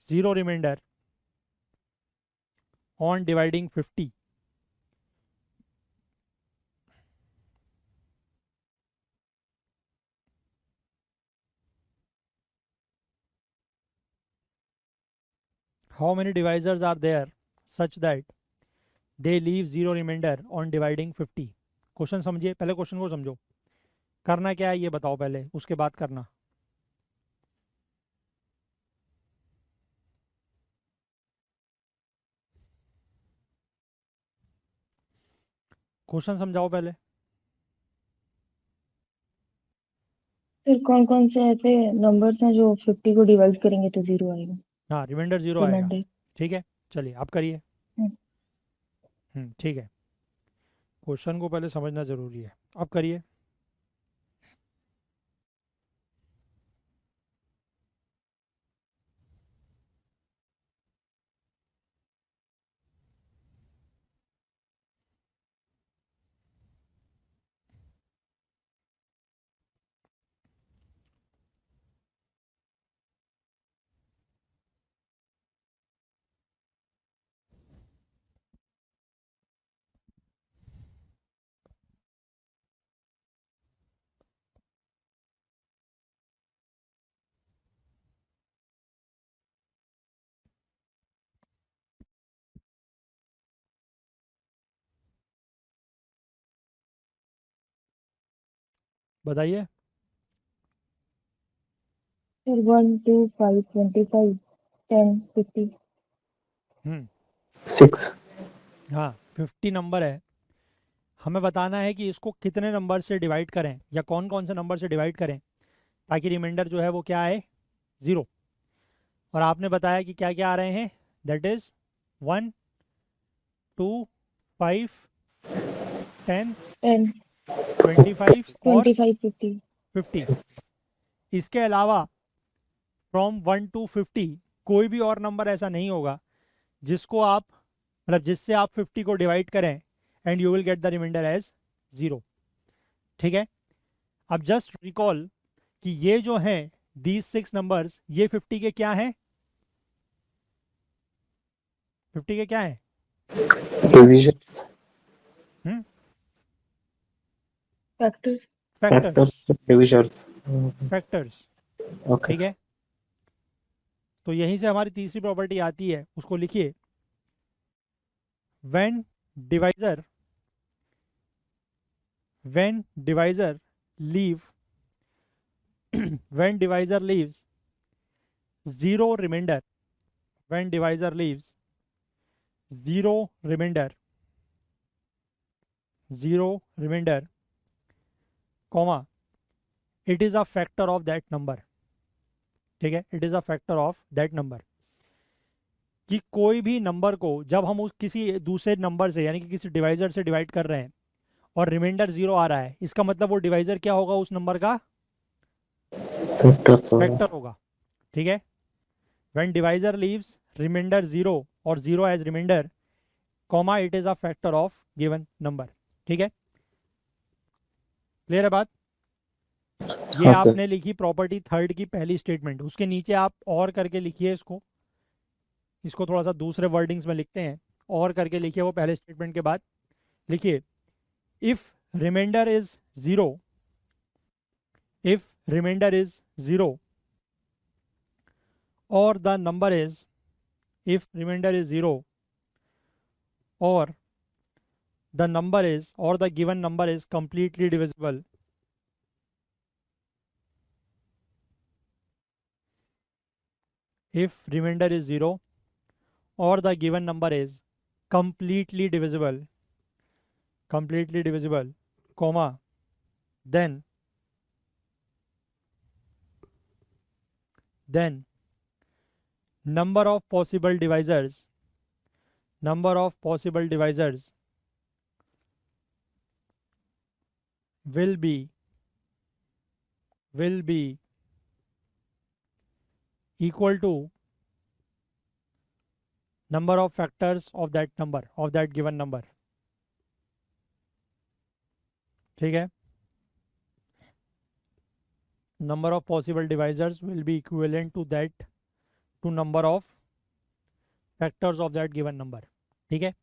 0 remainder on dividing 50. How many divisors are there such that they leave 0 remainder on dividing 50? Question समझिए, पहले question को समझो, करना क्या है ये बताओ पहले, उसके बाद करना। क्वेश्चन समझाओ पहले। सर कौन कौन से ऐसे नंबर्स हैं जो 50 को डिवाइड करेंगे तो 0 आएगा? हाँ रिमाइंडर 0 आएगा, रिमाइंडर. ठीक है। चलिए आप करिए। ठीक है, क्वेश्चन को पहले समझना जरूरी है, आप करिए। बताइए। सर 1, 2, 5, 25, 10, 50. 6. हाँ 50 नंबर है, हमें बताना है कि इसको कितने नंबर से डिवाइड करें, या कौन कौन से नंबर से डिवाइड करें ताकि रिमाइंडर जो है वो क्या आए? 0। और आपने बताया कि क्या क्या आ रहे हैं, दैट इज 1, 2, 5, 10, 10, 25 और 25, 50. 50। इसके अलावा फ्रॉम 1 to 50 कोई भी और नंबर ऐसा नहीं होगा जिसको आप, मतलब जिससे आप 50 को डिवाइड करें and you will get the remainder as 0, ठीक है। अब जस्ट रिकॉल कि ये जो हैं दीज 6 नंबर्स, ये 50 के क्या हैं? 50 के क्या हैं? divisions, factors. Factors. factors, divisors. Factors, Okay. ठीक है। तो यहीं से हमारी तीसरी प्रॉपर्टी आती है, उसको लिखिए। When divisor leave when divisor leaves zero remainder, when divisor leaves zero remainder, comma, it is a factor of that number, ठीक है, it is a factor of that number। कि कोई भी नंबर को जब हम उस किसी दूसरे नंबर से यानी कि किसी डिवाइजर से डिवाइड कर रहे हैं और रिमाइंडर 0 आ रहा है, इसका मतलब वो डिवाइजर क्या होगा? उस नंबर का Factors होगा. फैक्टर होगा, ठीक है। व्हेन डिवाइजर लीव्स रिमाइंडर 0 और 0 as remainder, comma, it is a factor of given number, ठीक है। क्लियर है बात? ये हाँ सर. आपने लिखी प्रॉपर्टी थर्ड की पहली स्टेटमेंट। उसके नीचे आप और करके लिखिए इसको, इसको थोड़ा सा दूसरे वर्डिंग्स में लिखते हैं। और करके लिखिए वो पहले स्टेटमेंट के बाद लिखिए, if remainder is 0, if remainder is 0 और the number is, if remainder is 0 or the number is or the given number is completely divisible, if remainder is 0 or the given number is completely divisible, comma, then number of possible divisors will be equal to number of factors of that number, of that given number, ठीक है। number of possible divisors will be equivalent to that, to number of factors of that given number, ठीक है।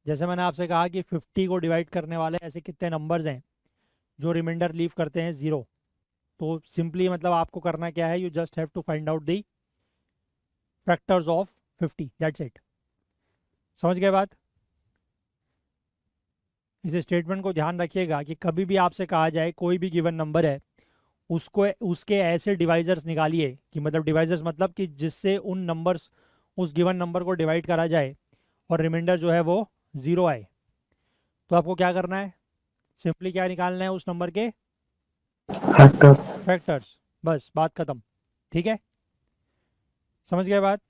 जैसे मैंने आपसे कहा कि 50 को डिवाइड करने वाले ऐसे कितने नंबर्स हैं जो रिमाइंडर लीव करते हैं 0, तो सिंपली मतलब आपको करना क्या है, you just have to find out the factors of 50, that's it. समझ गए बात? इस स्टेटमेंट को ध्यान रखिएगा कि कभी भी आपसे कहा जाए कोई भी गिवन नंबर है, उसको उसके ऐसे डिवाइजर्स निकालिए कि मतलब डिवाइजर्स मतलब कि जिससे उन नंबर्स, उस गिवन नंबर को डिवाइड करा जाए और रिमाइंडर जो है वो 0 आए। तो आपको क्या करना है? सिंपली क्या निकालना है? उस नंबर के Factors. फैक्टर्स, बस बात खत्म, ठीक है। समझ गए बात?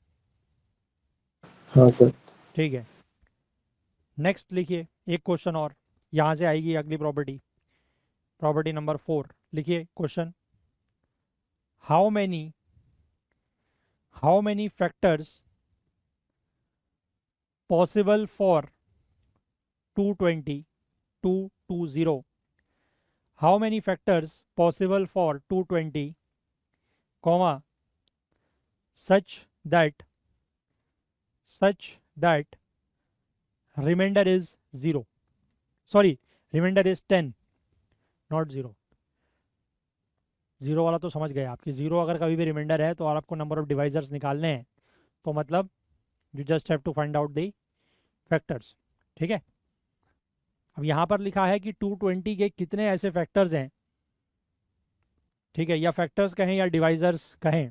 हाँ सर. ठीक है, नेक्स्ट लिखिए एक क्वेश्चन और, यहाँ से आएगी अगली प्रॉपर्टी, प्रॉपर्टी नंबर 4। लिखिए question, how many factors possible for 220, how many factors possible for 220, comma, such that remainder is 0, sorry, remainder is 10, not 0। 0 वाला तो समझ गए आप कि 0 अगर कभी भी रिमाइंडर है तो और आपको नंबर ऑफ डिवाइजर्स निकालने हैं, तो मतलब you just have to find out the factors, ठीक है। अब यहाँ पर लिखा है कि 220 के कितने ऐसे फैक्टर्स हैं, ठीक है, या फैक्टर्स कहें या डिवाइजर्स कहें,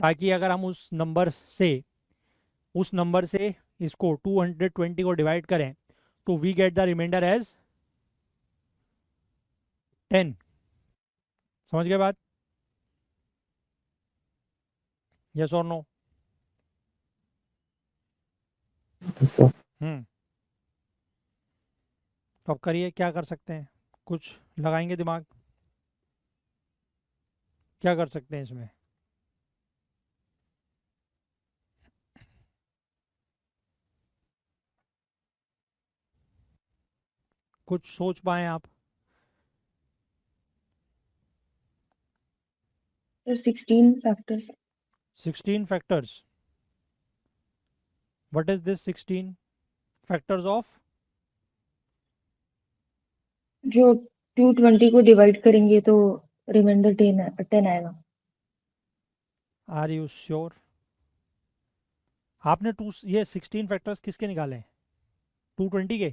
ताकि अगर हम उस नंबर से इसको 220 को डिवाइड करें तो we get the remainder as 10। समझ गए बात? यस और नो? Yes sir. तो अब करिए, क्या कर सकते हैं? कुछ लगाएंगे दिमाग, क्या कर सकते हैं इसमें? कुछ सोच पाए आप? Sir 16 factors 16 factors. What is this 16 factors of? जो 220 को डिवाइड करेंगे तो रिमाइंडर 10 आएगा। Are you sure? आपने ये 16 फैक्टर्स किसके निकाले हैं? 220 के?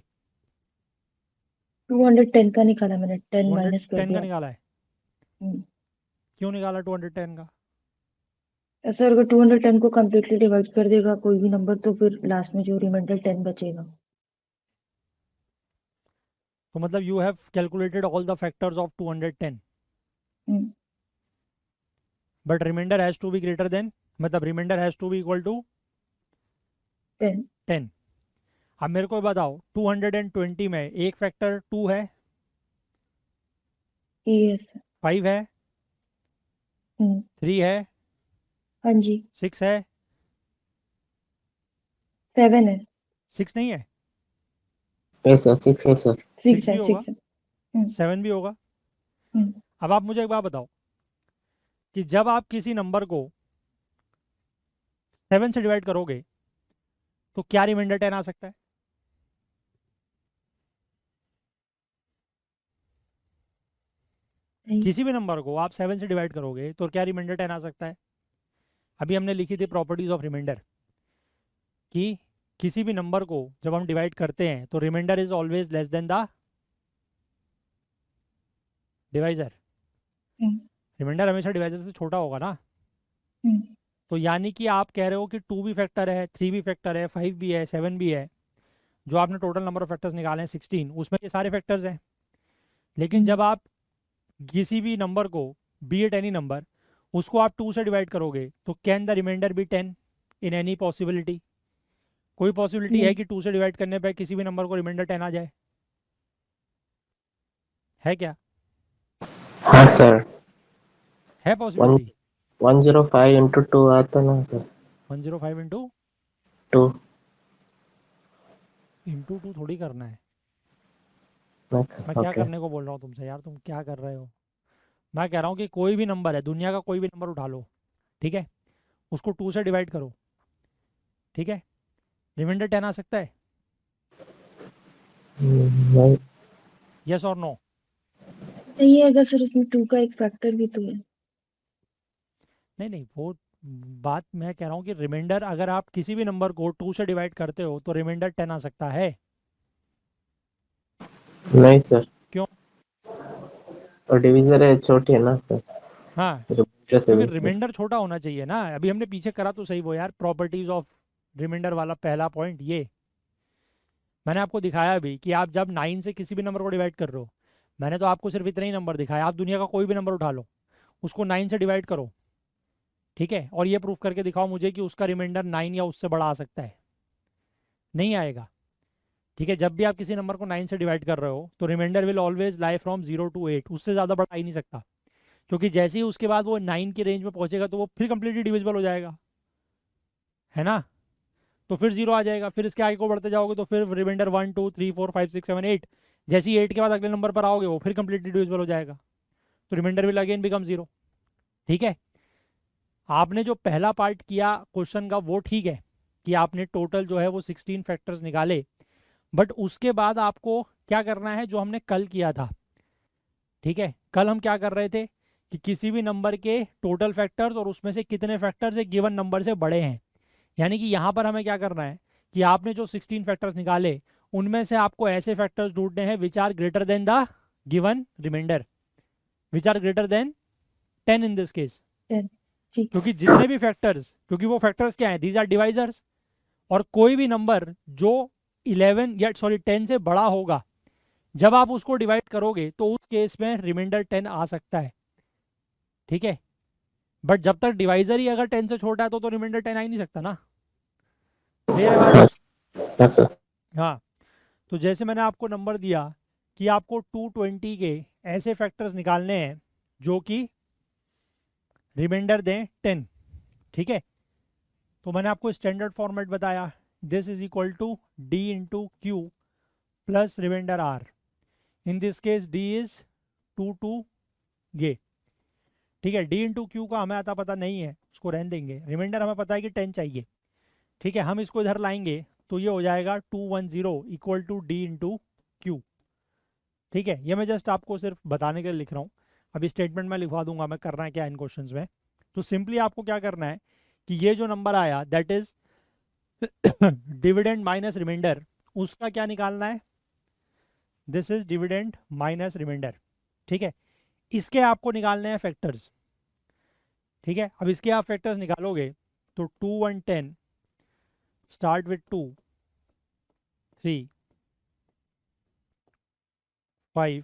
210 का निकाला मैंने, 10 माइनस कर 210 का दिया। निकाला है? हम्म। क्यों निकाला 210 का? सर अगर 210 को कम्प्लीटली डिवाइड कर देगा कोई भी नंबर तो फिर लास्ट में जो रिमाइंडर 10 बचेगा। तो मतलब you have calculated all the factors of 210, hmm, but remainder has to be greater than, मतलब remainder has to be equal to 10 10. अब मेरे को बताओ 220 में एक फैक्टर 2 है, यस। 5 है, 3 है, हाँ जी। 6 है, 7 है। 6 नहीं है? Yes sir, 6 है sir. 6 6 है, भी होगा, 6 है। 7 भी होगा। हम्म। अब आप मुझे एक बात बताओ कि जब आप किसी नंबर को 7 से डिवाइड करोगे तो क्या रिमाइंडर 10 आ सकता है? नहीं। किसी भी नंबर को आप 7 से डिवाइड करोगे तो क्या रिमाइंडर 10 आ सकता है? अभी हमने लिखी थी प्रॉपर्टीज ऑफ रिमाइंडर कि किसी भी नंबर को जब हम डिवाइड करते हैं तो remainder is always less than the divisor. Hmm, remainder हमेशा डिवाइजर से छोटा होगा ना। हम्म, तो यानी कि आप कह रहे हो कि 2 भी फैक्टर है, 3 भी फैक्टर है, 5 भी है, 7 भी है, जो आपने टोटल नंबर ऑफ फैक्टर्स निकाले हैं 16, उसमें ये सारे फैक्टर्स हैं। लेकिन जब आप किसी भी नंबर को, बी एट एनी नंबर, उसको आप 2 से डिवाइड करोगे तो can the remainder be 10 in any possibility? कोई पॉसिबिलिटी है नहीं। कि 2 से डिवाइड करने पे किसी भी नंबर को रिमाइंडर 10 आ जाए? है क्या? हाँ sir. है पॉसिबिलिटी? 105 into 2 आता ना sir. 105 इंटू 2. इंटू 2 थोड़ी करना है। Okay. मैं क्या करने को बोल रहा हूँ तुमसे यार, तुम क्या कर रहे हो? मैं कह रहा हूँ कि कोई भी नंबर है, दुनिया का कोई भी नंबर उठा लो, ठीक है, उसको 2 से डिवाइड करो, ठीक है, रिमाइंडर 10 आ सकता है? नहीं. यस और नो? नहीं है, अगर सर उसमें 2 का एक फैक्टर भी तो है। नहीं नहीं, वो बात मैं कह रहा हूँ कि रिमाइंडर अगर आप किसी भी नंबर को 2 से डिवाइड करते हो तो रिमाइंडर 10 आ सकता है। नहीं sir. क्यों? और डिवीजर है छोटी है ना sir. हाँ, रिमाइंडर से क्योंकि भी. रिमाइंडर छोटा होना चाहिए ना। अभी हमने पीछे करा तो सही वो यार, प्रॉपर्टीज ऑफ रिमाइंडर वाला पहला पॉइंट ये मैंने आपको दिखाया भी कि आप जब 9 से किसी भी नंबर को डिवाइड कर रहे हो, मैंने तो आपको सिर्फ इतना ही नंबर दिखाया, आप दुनिया का कोई भी नंबर उठा लो, उसको 9 से डिवाइड करो, ठीक है, और ये प्रूफ करके दिखाओ मुझे कि उसका रिमाइंडर 9 या उससे बड़ा आ सकता है। नहीं आएगा, ठीक है। जब भी आप किसी नंबर को 9 से डिवाइड कर रहे हो तो remainder will always lie from 0 to 8, उससे ज़्यादा बड़ा आ ही नहीं सकता, क्योंकि जैसे ही उसके बाद वो 9 की रेंज में पहुंचेगा तो वो फिर कंप्लीटली डिविजिबल हो जाएगा, है ना। तो फिर 0 आ जाएगा, फिर इसके आगे को बढ़ते जाओगे तो फिर रिमाइंडर 1 2 3 4 5 6 7 8, जैसे ही 8 के बाद अगले नंबर पर आओगे वो फिर कंप्लीटली डिविजिबल हो जाएगा, तो रिमाइंडर विल अगेन बिकम 0, ठीक है। आपने जो पहला पार्ट किया क्वेश्चन का वो ठीक है कि आपने टोटल जो है वो 16 फैक्टर्स निकाले, बट उसके बाद आपको क्या करना है जो हमने कल किया था, ठीक है। कल हम क्या कर रहे थे कि किसी भी नंबर के टोटल फैक्टर्स और उसमें से कितने फैक्टर्स एक गिवन नंबर से बड़े हैं, यानी कि यहाँ पर हमें क्या करना है कि आपने जो 16 फैक्टर्स निकाले उनमें से आपको ऐसे फैक्टर्स ढूंढने हैं which are greater than the given remainder, which are greater than 10 in this case, 10 ठीक। क्योंकि जितने भी फैक्टर्स, क्योंकि वो फैक्टर्स क्या हैं, दीज आर डिवाइजर्स, और कोई भी नंबर जो 10 से बड़ा होगा जब आप उसको डिवाइड करोगे तो उस केस में रिमाइंडर 10 आ सकता है, ठीक है। बट जब तक डिवाइजर ही अगर 10 से छोटा है तो रिमाइंडर 10 आ ही नहीं सकता ना। क्लियर है बात? हाँ sir. हाँ, तो जैसे मैंने आपको नंबर दिया कि आपको 220 के ऐसे फैक्टर्स निकालने हैं जो कि रिमाइंडर दें 10, ठीक है। तो मैंने आपको स्टैंडर्ड फॉर्मेट बताया, this is equal to D into Q plus remainder R, in this case D is 2 2 ये, ठीक है, डी इंटू क्यू का हमें आता पता नहीं है, उसको रहने देंगे, रिमाइंडर हमें पता है कि 10 चाहिए। ठीक है, हम इसको इधर लाएंगे तो ये हो जाएगा 210 equal to D into Q. ठीक है, ये मैं जस्ट आपको सिर्फ बताने के लिए लिख रहा हूँ, अभी स्टेटमेंट में लिखवा दूंगा मैं करना है क्या इन क्वेश्चंस में। तो सिंपली आपको क्या करना है कि ये जो नंबर आया that is dividend minus remainder, उसका क्या निकालना है, this is dividend minus remainder. ठीक है, इसके आपको निकालने हैं फैक्टर्स। ठीक है, अब इसके आप फैक्टर्स निकालोगे तो 2 1 10 स्टार्ट विथ 2 3 5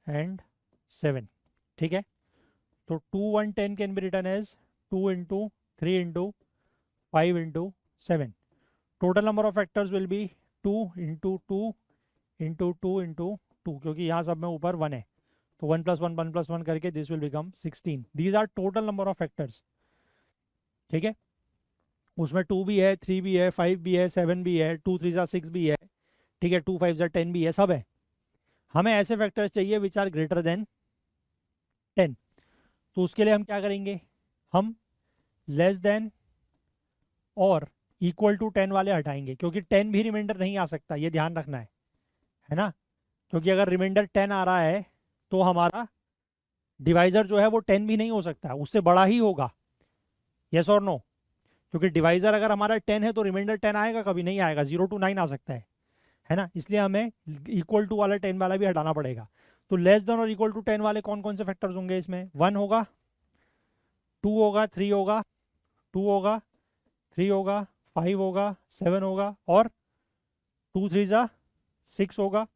एंड 7। ठीक है, तो 2 1 10 can be written as 2 into 3 into 5 into 7। Total number of factors will be 2 into 2 into 2 into 2, क्योंकि यहाँ सब में ऊपर 1 है, तो 1 + 1 1 + 1 करके this will become 16। These are total number of factors. ठीक है, उसमें 2 भी है, 3 भी है, 5 भी है, 7 भी है, 2 3 6 भी है। ठीक है, 2 5 10 भी है, सब है। हमें ऐसे फैक्टर्स चाहिए विच आर ग्रेटर देन 10। तो उसके लिए हम क्या करेंगे, हम लेस देन और इक्वल टू 10 वाले हटाएंगे, क्योंकि 10 भी रिमाइंडर नहीं आ सकता, ये ध्यान रखना है ना। क्योंकि अगर रिमाइंडर 10 आ रहा है तो हमारा डिवाइजर जो है वो 10 भी नहीं हो सकता, उससे बड़ा ही होगा, यस और नो। क्योंकि डिवाइजर अगर हमारा 10 है तो रिमाइंडर 10 आएगा, कभी नहीं आएगा, 0 to 9 आ सकता है ना। इसलिए हमें इक्वल टू वाला 10 वाला भी हटाना पड़ेगा। तो लेस देन और इक्वल टू 10 वाले कौन कौन से फैक्टर्स होंगे इसमें, 1 होगा, 2 होगा, 3 होगा, 2 होगा, 3 होगा, 5 होगा, 7 होगा, और 2 3 6 होगा।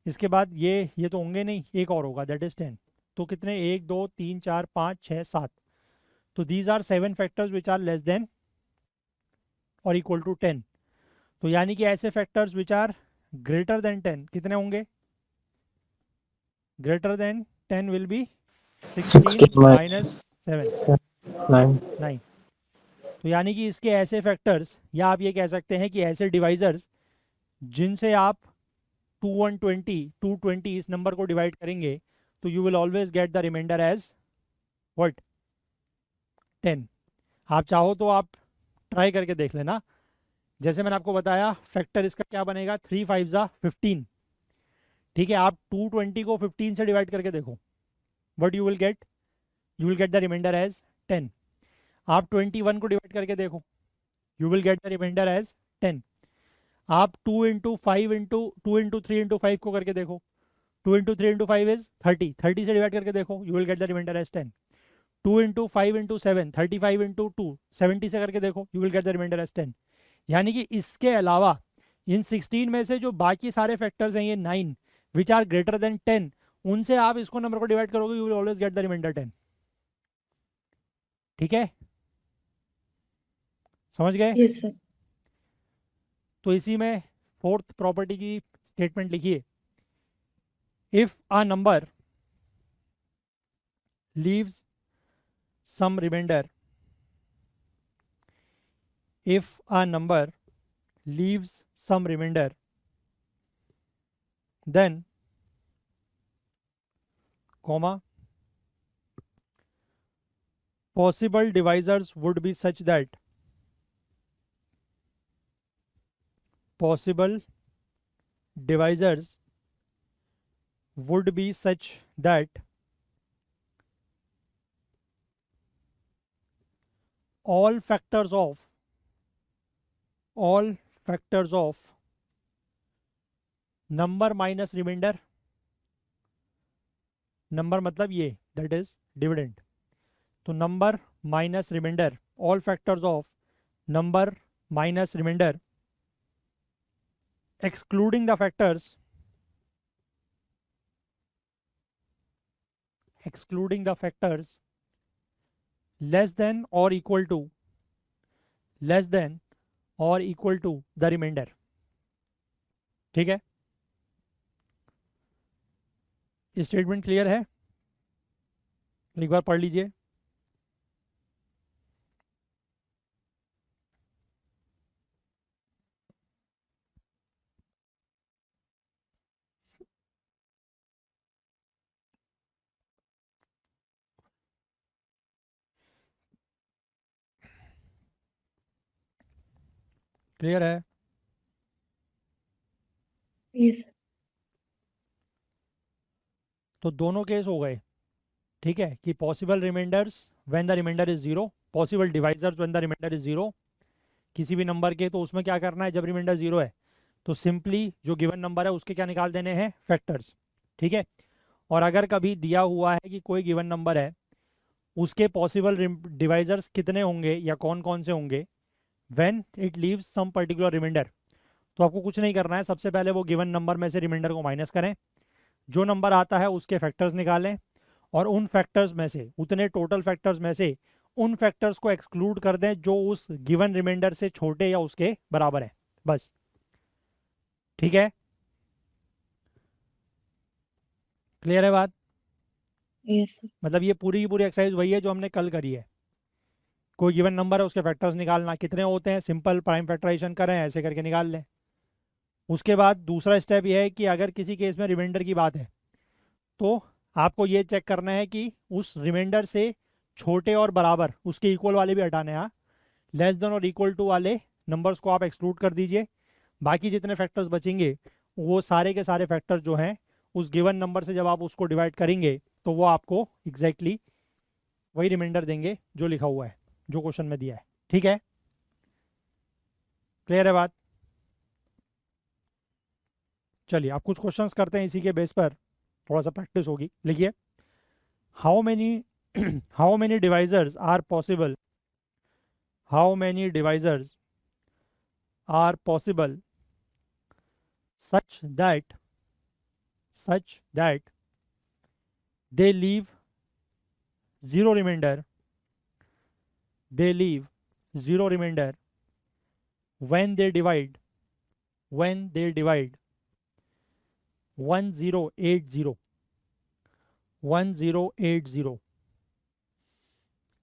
इसके बाद ये तो होंगे नहीं, एक और होगा दैट इज 10। तो कितने, 1 2 3 4 5 6 7। तो these are 7 factors which are less than और इक्वल टू 10। तो यानी कि ऐसे factors which are greater than 10 कितने होंगे, greater than 10 will be 16 16 minus 7 9 9। तो यानी कि इसके ऐसे फैक्टर्स, या आप ये कह सकते हैं कि ऐसे डिवाइजर्स जिनसे आप 220 इस नंबर को डिवाइड करेंगे तो you will always get the remainder as what 10। आप चाहो तो आप ट्राई करके देख लेना। जैसे मैंने आपको बताया फैक्टर इसका क्या बनेगा, 3 5 15। ठीक है, आप 220 को 15 से डिवाइड करके देखो, what you will get, you will get the remainder as 10। आप 21 को डिवाइड करके देखो, you will get the remainder as 10। आप 2 इंटू 5 इंटू 2 इंटू 3 इंटू 5 को करके देखो, 2 इंटू 3 इंटू 5 इज 30, 30 से डिवाइड करके देखो, you will get the remainder as 10। 2 into 5 into 7 35 into 2 70 से करके देखो, you will get the remainder as 10। यानी कि इसके अलावा इन 16 में से जो बाकी सारे फैक्टर्स हैं, ये 9 विच आर ग्रेटर देन 10, उनसे आप इसको नंबर को डिवाइड करोगे, you will always get the remainder 10। ठीक है, समझ गए। Yes sir. तो इसी में फोर्थ प्रॉपर्टी की स्टेटमेंट लिखिए, if a number leaves some remainder, if a number leaves some remainder, then comma possible divisors would be such that possible divisors would be such that all factors of number minus remainder, number मतलब ये that is dividend, तो number minus remainder, all factors of number minus remainder excluding the factors less than or equal to the remainder। ठीक है, statement clear है, एक बार पढ़ लीजिए। Clear है? यस तो दोनों केस हो गए, ठीक है, कि possible remainders when the remainder is zero, possible divisors when the remainder is zero, किसी भी नंबर के। तो उसमें क्या करना है, जब रिमाइंडर जीरो है तो सिंपली जो गिवन नंबर है उसके क्या निकाल देने हैं, फैक्टर्स, ठीक है। और अगर कभी दिया हुआ है कि कोई गिवन नंबर है, उसके पॉसिबल डिवाइजर्स कितने होंगे या कौन कौन से होंगे, when it leaves some particular remainder, तो आपको कुछ नहीं करना है, सबसे पहले वो गिवन नंबर में से रिमाइंडर को माइनस करें, जो नंबर आता है उसके फैक्टर्स निकालें, और उन फैक्टर्स में से, उतने टोटल फैक्टर्स में से उन फैक्टर्स को एक्सक्लूड कर दें जो उस गिवन रिमाइंडर से छोटे या उसके बराबर है, बस, ठीक है। क्लियर है बात? यस मतलब ये पूरी की पूरी एक्सरसाइज वही है जो हमने कल करी है। कोई गिवन नंबर है, उसके फैक्टर्स निकालना, कितने होते हैं, सिंपल प्राइम फैक्टराइजेशन करें, ऐसे करके निकाल लें। उसके बाद दूसरा स्टेप ये है कि अगर किसी केस में रिमाइंडर की बात है तो आपको ये चेक करना है कि उस रिमाइंडर से छोटे और बराबर, उसके इक्वल वाले भी हटाने हैं, लेस देन और इक्वल टू वाले नंबर्स को आप एक्सक्लूड कर दीजिए। बाकी जितने फैक्टर्स बचेंगे वो सारे के सारे फैक्टर जो हैं उस गिवन नंबर से जब आप उसको डिवाइड करेंगे तो वो आपको एग्जैक्टली वही रिमाइंडर देंगे जो लिखा हुआ है, जो क्वेश्चन में दिया है, ठीक है। क्लियर है बात? चलिए अब कुछ क्वेश्चंस करते हैं, इसी के बेस पर थोड़ा सा प्रैक्टिस होगी। लिखिए, how many how many divisors are possible, how many divisors are possible such that they leave zero remainder, they leave zero remainder when they divide 1080 1080।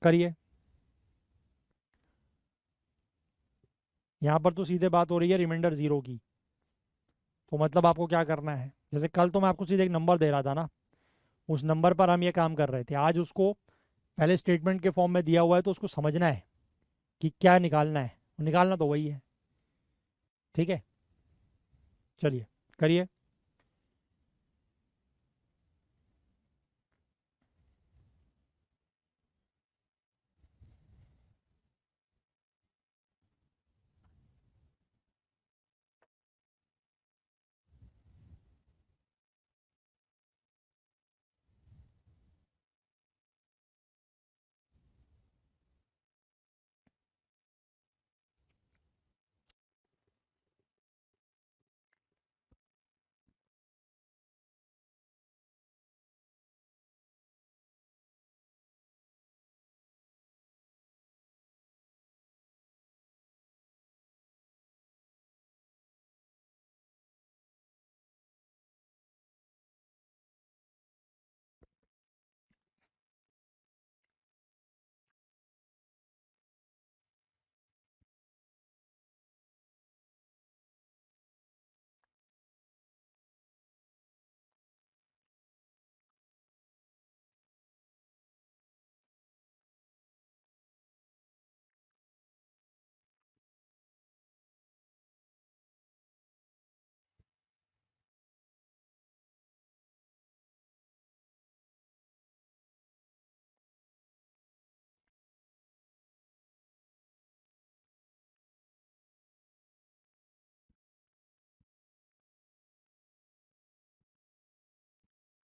करिए, यहाँ पर तो सीधे बात हो रही है रिमाइंडर जीरो की, तो मतलब आपको क्या करना है, जैसे कल तो मैं आपको सीधे एक नंबर दे रहा था ना, उस नंबर पर हम ये काम कर रहे थे, आज उसको पहले स्टेटमेंट के फॉर्म में दिया हुआ है तो उसको समझना है कि क्या निकालना है, निकालना तो वही है, ठीक है। चलिए करिए।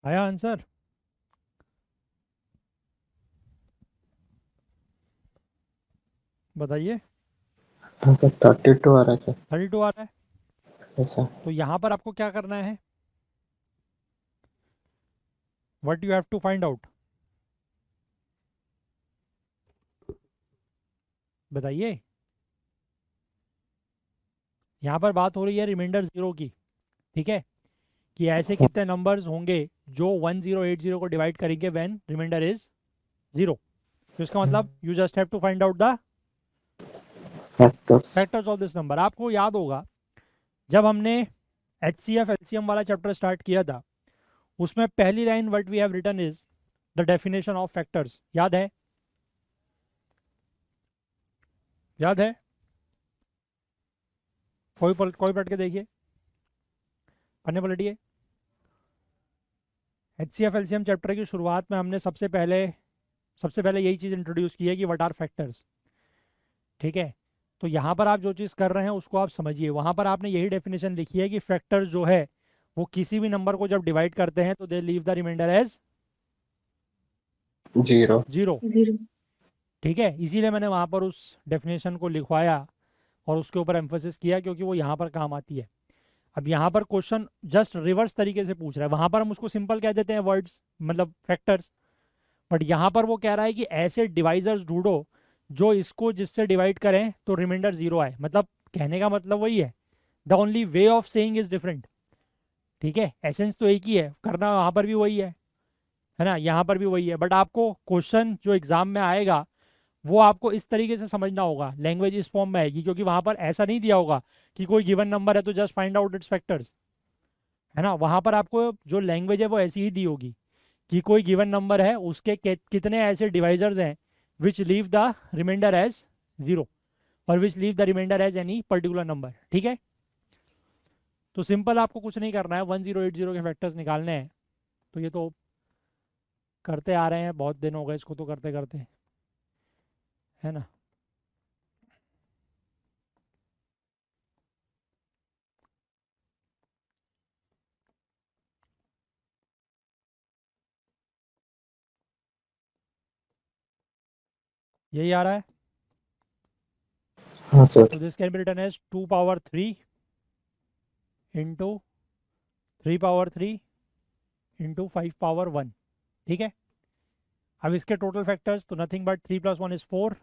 आया आंसर? बताइए। हाँ सर 32 आ रहा है सर। 32 आ रहा है? Yes sir. तो यहाँ पर आपको क्या करना है, what you have to find out, बताइए। यहाँ पर बात हो रही है रिमाइंडर जीरो की, ठीक है, कि ऐसे कितने नंबर्स होंगे जो 1080 को डिवाइड करेंगे व्हेन रिमाइंडर इज जीरो। तो इसका मतलब you just have to find out the factors. Factors of this number. आपको याद होगा जब हमने HCF LCM वाला चैप्टर स्टार्ट किया था, उसमें पहली line what we have written is the definition of factors, याद है? याद है? कोई पलट के देखिए, पन्ने पलटिए। HCF एलसीएम चैप्टर की शुरुआत में हमने सबसे पहले यही चीज़ इंट्रोड्यूस की है कि व्हाट आर फैक्टर्स। ठीक है, तो यहाँ पर आप जो चीज़ कर रहे हैं उसको आप समझिए। वहाँ पर आपने यही डेफिनेशन लिखी है कि फैक्टर्स जो है वो किसी भी नंबर को जब डिवाइड करते हैं तो दे लीव द रिमाइंडर एज 0. 0। 0। ठीक है, इसीलिए मैंने वहाँ पर उस डेफिनेशन को लिखवाया और उसके ऊपर एम्फोसिस किया, क्योंकि वो यहाँ पर काम आती है। अब यहाँ पर क्वेश्चन जस्ट रिवर्स तरीके से पूछ रहा है। वहाँ पर हम उसको सिंपल कह देते हैं वर्ड्स, मतलब फैक्टर्स, बट यहाँ पर वो कह रहा है कि ऐसे डिवाइजर्स ढूंढो जो इसको जिससे डिवाइड करें तो रिमाइंडर 0 आए। मतलब कहने का मतलब वही है, the only way of saying is different. ठीक है, एसेंस तो एक ही है, करना वहाँ पर भी वही है ना, यहाँ पर भी वही है, बट आपको क्वेश्चन जो एग्जाम में आएगा वो आपको इस तरीके से समझना होगा, लैंग्वेज इस फॉर्म में आएगी, क्योंकि वहाँ पर ऐसा नहीं दिया होगा कि कोई गिवन नंबर है तो just find out it's factors, है ना। वहाँ पर आपको जो लैंग्वेज है वो ऐसी ही दी होगी कि कोई गिवन नंबर है, उसके कितने ऐसे डिवाइजर्स हैं which leave the remainder as 0 और which leave the remainder as any particular number. ठीक है, तो सिंपल आपको कुछ नहीं करना है, 1080 के फैक्टर्स निकालने हैं। तो ये तो करते आ रहे हैं, बहुत दिन हो गए इसको तो करते करते, है ना। यही आ रहा है। हाँ सर. तो this can be written as 2 power 3 into 3 power 3 into 5 power 1। ठीक है, अब इसके टोटल फैक्टर्स तो नथिंग बट 3 + 1 = 4,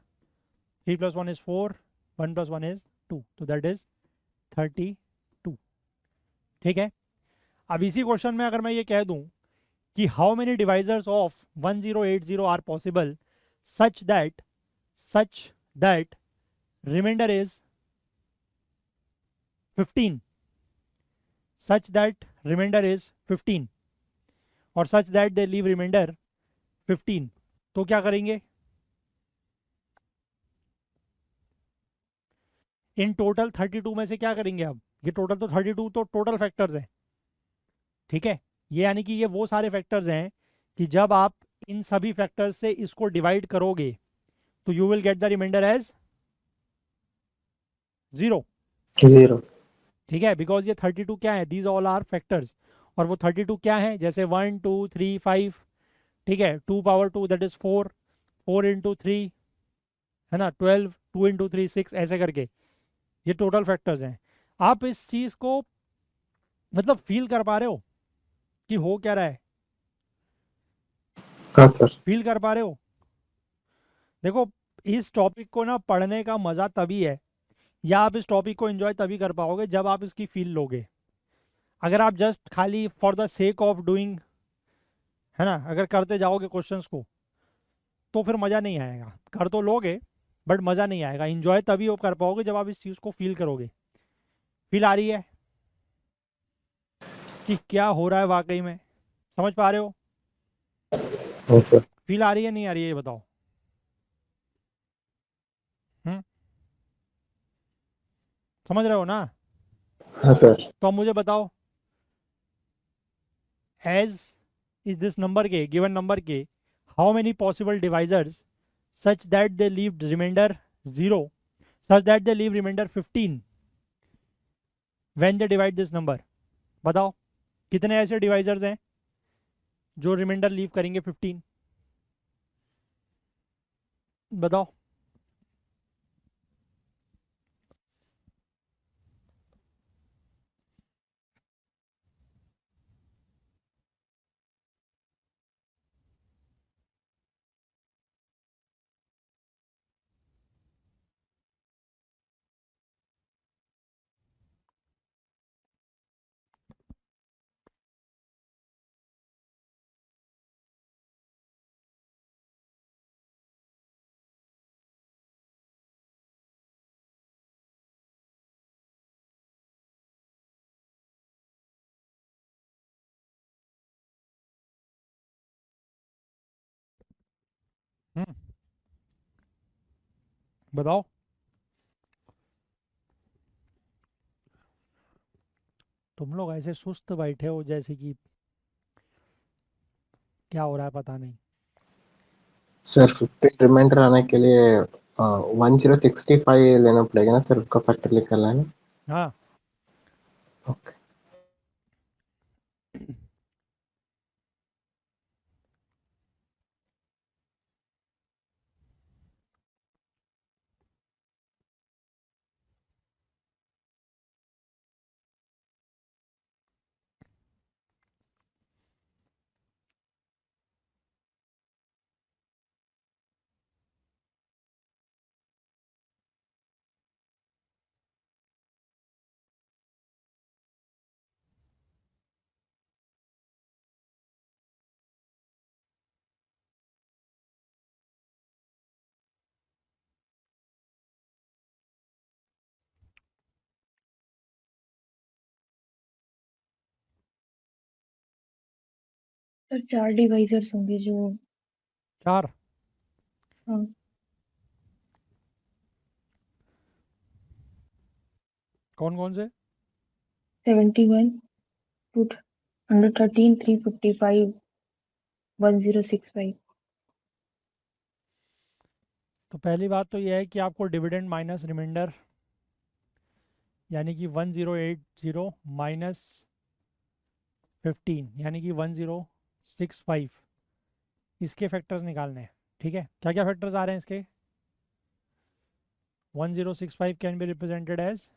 3 + 1 = 4, 1 + 1 = 2, तो दैट इज 32। ठीक है, अब इसी क्वेश्चन में अगर मैं ये कह दूं कि how many divisors of 1080 are possible such that remainder is 15, such that remainder is 15 और such that they leave remainder 15, तो क्या करेंगे? इन टोटल 32 में से क्या करेंगे? अब ये टोटल तो 32 तो टोटल फैक्टर्स हैं। ठीक है, ये यानी कि ये वो सारे फैक्टर्स हैं कि जब आप इन सभी फैक्टर्स से इसको डिवाइड करोगे तो you will get the remainder as 0। 0. ठीक है, बिकॉज ये 32 क्या है, दीज ऑल आर फैक्टर्स, और वो 32 क्या है, जैसे 1 2 3 5। ठीक है, 2 पावर 2 दैट इज 4, 4 इंटू 3 है ना 12, 2 इंटू 3 6, ऐसे करके ये टोटल फैक्टर्स हैं। आप इस चीज़ को मतलब फील कर पा रहे हो कि हो क्या रहा है? हाँ सर. फील कर पा रहे हो? देखो, इस टॉपिक को ना पढ़ने का मज़ा तभी है, या आप इस टॉपिक को एंजॉय तभी कर पाओगे जब आप इसकी फील लोगे। अगर आप जस्ट खाली for the sake of doing, है ना, अगर करते जाओगे क्वेश्चंस को तो फिर मज़ा नहीं आएगा। कर तो लोगे बट मज़ा नहीं आएगा। एंजॉय तभी आप कर पाओगे जब आप इस चीज़ को फील करोगे। फील आ रही है कि क्या हो रहा है वाकई में? समझ पा रहे हो? हाँ सर. फील आ रही है नहीं आ रही है, ये बताओ। हम्म, समझ रहे हो ना? हाँ सर. तो अब मुझे बताओ, एज इज दिस नंबर के, गिवन नंबर के, how many possible divisors such that they leave remainder 0, such that they leave remainder 15 when they divide this number? बताओ, कितने ऐसे डिवाइजर्स हैं जो रिमाइंडर लीव करेंगे 15? बताओ। हम्म, बताओ। तुम लोग ऐसे सुस्त बैठे हो जैसे कि क्या हो रहा है पता नहीं। सर 15 रिमाइंडर आने के लिए 1065 लेना पड़ेगा ना सर, उसका फैक्टर निकालना है ना। हाँ। ओके। सर 4 डिवाइजर्स होंगे जो 4। हाँ कौन कौन से? 71 213 355 1065। तो पहली बात तो यह है कि आपको डिविडेंड माइनस रिमाइंडर यानी कि 1080 माइनस 15 यानी कि 1065 इसके फैक्टर्स निकालने हैं। ठीक है, क्या क्या फैक्टर्स आ रहे हैं इसके? 1065 कैन बी रिप्रेजेंटेड एज,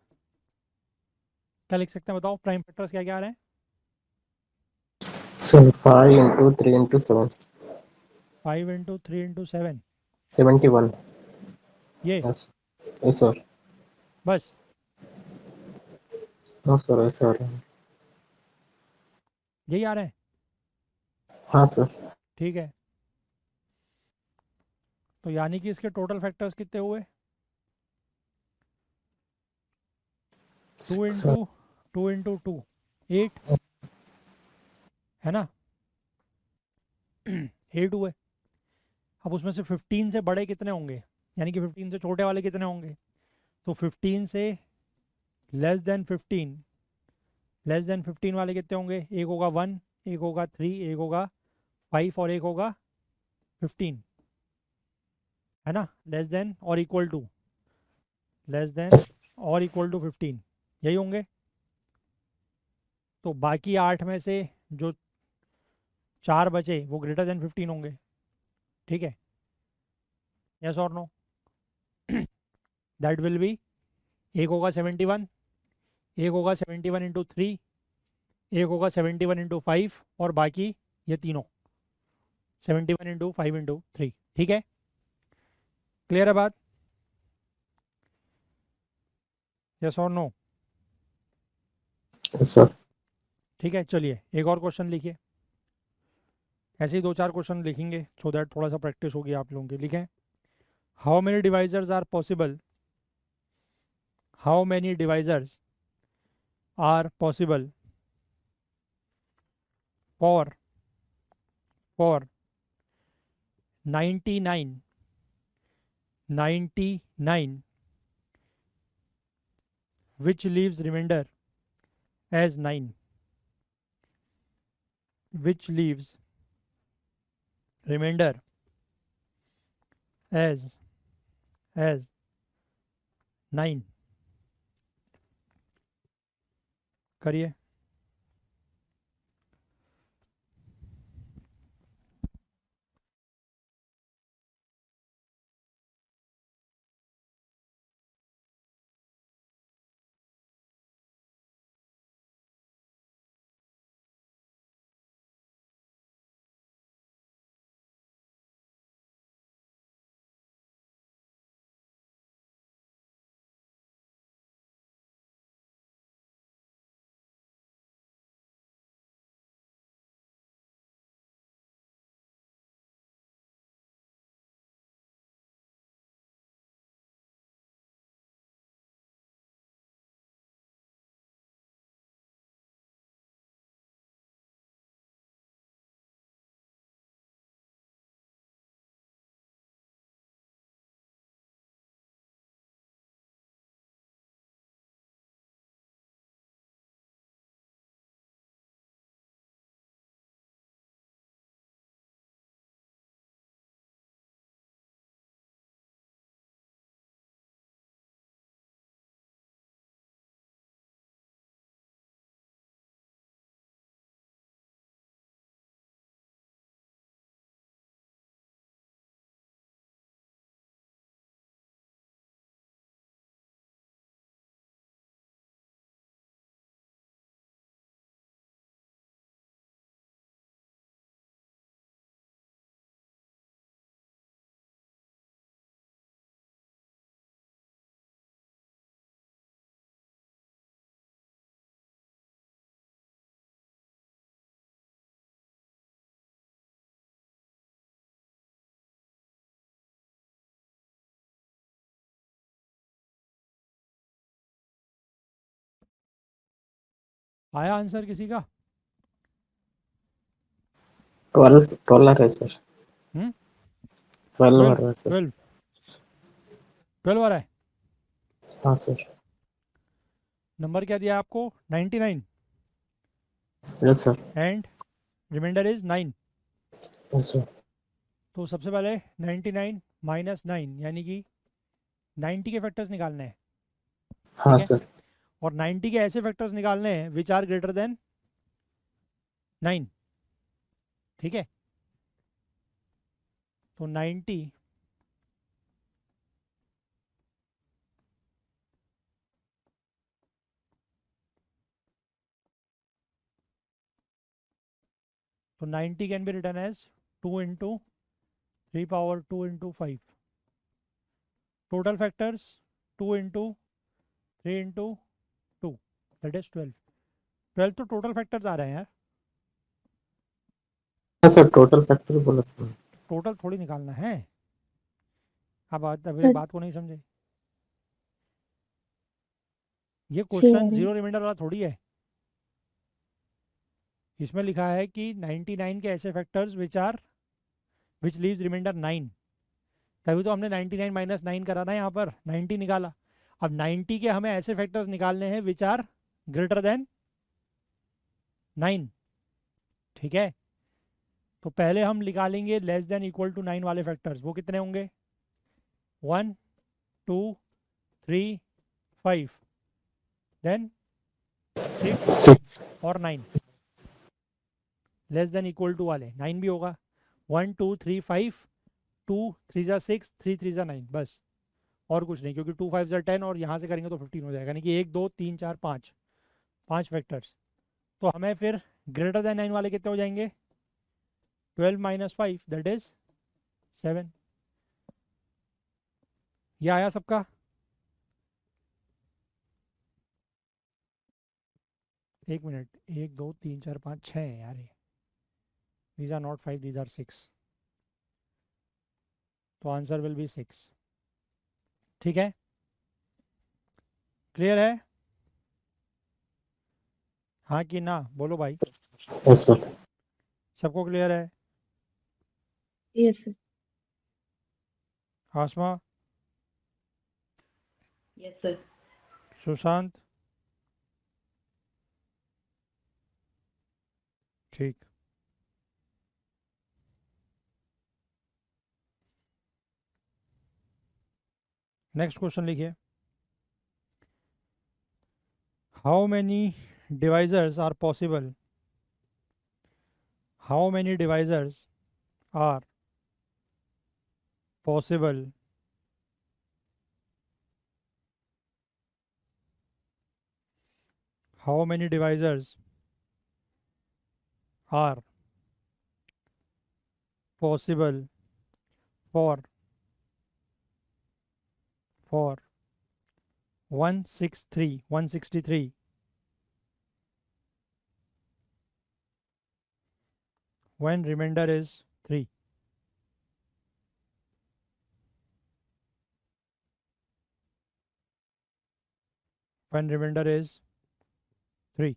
क्या लिख सकते हैं बताओ? प्राइम फैक्टर्स क्या क्या आ रहे हैं? Sir 5 into 3 into 7, 5 into 3 into 7, 71। ये यस। Yes sir. बस। हाँ सर, ऐसे आ रहे हैं। यही आ रहे हैं। हाँ सर। ठीक है, तो यानी कि इसके टोटल फैक्टर्स कितने हुए? 2 सर। इंटू 2 इंटू 2 8 है ना। 8 हुए। अब उसमें से 15 से बड़े कितने होंगे, यानी कि 15 से छोटे वाले कितने होंगे? तो 15 से लेस देन 15 वाले कितने होंगे? एक होगा 1, एक होगा 3, एक होगा 5 और एक होगा 15, है ना। Less than yes. और इक्वल टू 15 यही होंगे। तो बाकी 8 में से जो 4 बचे वो ग्रेटर देन 15 होंगे। ठीक है, यस और नो? दैट विल बी, एक होगा 71, एक होगा 71 इंटू 3, एक होगा 71 इंटू 5 और बाकी ये तीनों 71 इंटू 5 इंटू 3। ठीक है, क्लियर है बात? यस और नो? Yes sir. ठीक है, चलिए एक और क्वेश्चन लिखिए। ऐसे ही 2-4 क्वेश्चन लिखेंगे सो दैट थोड़ा सा प्रैक्टिस होगी आप लोगों की। लिखें, how many divisors are possible, how many divisors are possible for 99 99 which leaves remainder as 9, which leaves remainder as 9। करिए। आया आंसर किसी का? 12 आ रहा है सर। हम्म 12 आ 12 रहा है सर। 12 12 आ रहा है। हाँ सर। नंबर क्या दिया आपको? 99 yes sir. And remainder is 9। Yes sir. तो सबसे पहले 99 माइनस 9 यानी कि 90 के फैक्टर्स निकालने हैं। हाँ ठीक है, सर। और 90 के ऐसे फैक्टर्स निकालने हैं विच आर ग्रेटर देन 9। ठीक है, तो 90 तो 90 can be written as 2 into 3 power 2 into 5। Total factors 2 into 3 into 2 that is 12। 12 तो टोटल फैक्टर्स आ रहे हैं यार, हाँ सर, टोटल फैक्टर बोला सर। टोटल थोड़ी निकालना है। अब अभी सर बात को नहीं समझे। ये सही आ क्वेश्चन रही है। जीरो रिमाइंडर वाला थोड़ी है। इसमें लिखा है कि 99 के ऐसे फैक्टर्स विच लीव्स रिमाइंडर 9। तभी तो हमने 99 माइनस 9 करा ना, यहाँ पर 90 निकाला। अब 90 के हमें ऐसे फैक्टर्स निकालने हैं विच आर ग्रेटर देन 9। ठीक है, तो पहले हम निकालेंगे लेस देन इक्वल टू 9 वाले फैक्टर्स। वो कितने होंगे? 1 2 3 5 देन 6 6। और 9। लेस देन इक्वल टू वाले 9 भी होगा। 1 2 3 5, 2 3 जा 6, 3 3 जा 9, बस। और कुछ नहीं, क्योंकि 2 5 जा 10 और यहाँ से करेंगे तो 15 हो जाएगा। यानी कि 1 2 3 4 5, 5 फैक्टर्स। तो हमें फिर ग्रेटर देन 9 वाले कितने हो जाएंगे? 12 माइनस 5 दैट इज 7। ये आया सबका? एक मिनट, 1 2 3 4 5 6 है यार ये। These are not 5, these are 6। तो आंसर विल बी 6। ठीक है, क्लियर है? हाँ कि ना बोलो भाई। Yes sir. सबको क्लियर है? Yes sir. Asma, Yes, sir. Sushant, ठीक। नेक्स्ट क्वेश्चन लिखिए। How many divisors are possible? How many divisors are possible how many divisors are possible for 163 when remainder is 3? When remainder is 3?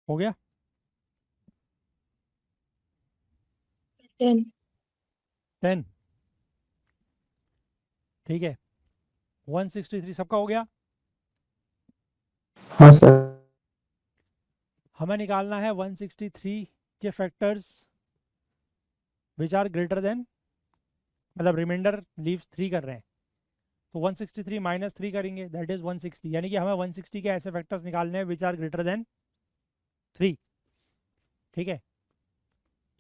हो गया? 10 10, ठीक है। 163 सबका हो गया। हाँ सर। हमें निकालना है 163 के factors which are greater than, मतलब रिमाइंडर लीव्स 3 कर रहे हैं, तो 163 माइनस 3 करेंगे, दैट इज 160, यानी कि हमें 160 के ऐसे फैक्टर्स निकालने हैं विच आर ग्रेटर देन 3, ठीक है।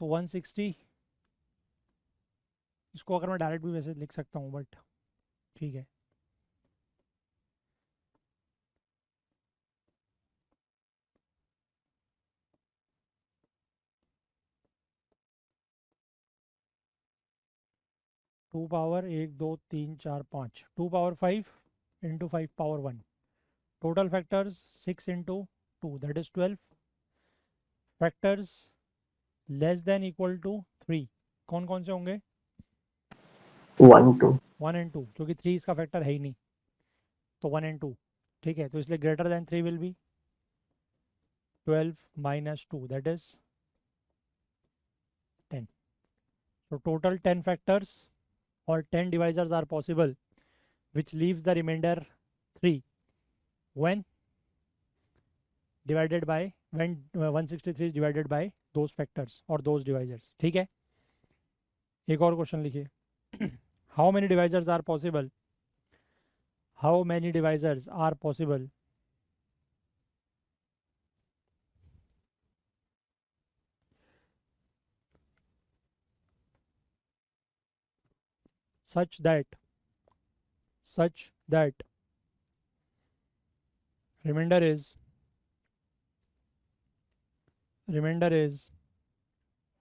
तो 160, इसको अगर मैं डायरेक्ट भी वैसे लिख सकता हूँ बट ठीक है। Two power 1 2 3 4 5, 2 power 5 into 5 power 1, total factors 6 into 2 that is 12, factors less than equal to 3 कौन कौन से होंगे? 1 2 1 एंड 2, क्योंकि 3 इसका फैक्टर है ही नहीं, तो 1 एंड 2, ठीक है। तो इसलिए greater than 3 will be 12 minus 2 that is 10, so total 10 factors or 10 divisors are possible which leaves the remainder 3 when divided by, when 163 is divided by those factors or those divisors, ठीक है। एक और question लिखिए how many divisors are possible, how many divisors are possible such that remainder is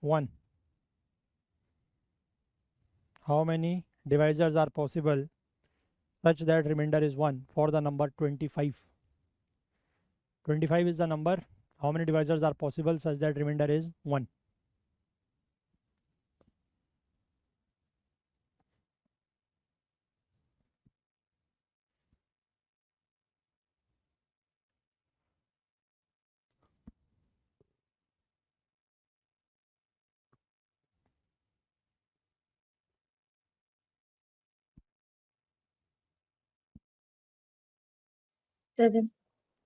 1, how many divisors are possible such that remainder is 1 for the number 25. 25 is the number, how many divisors are possible such that remainder is 1?7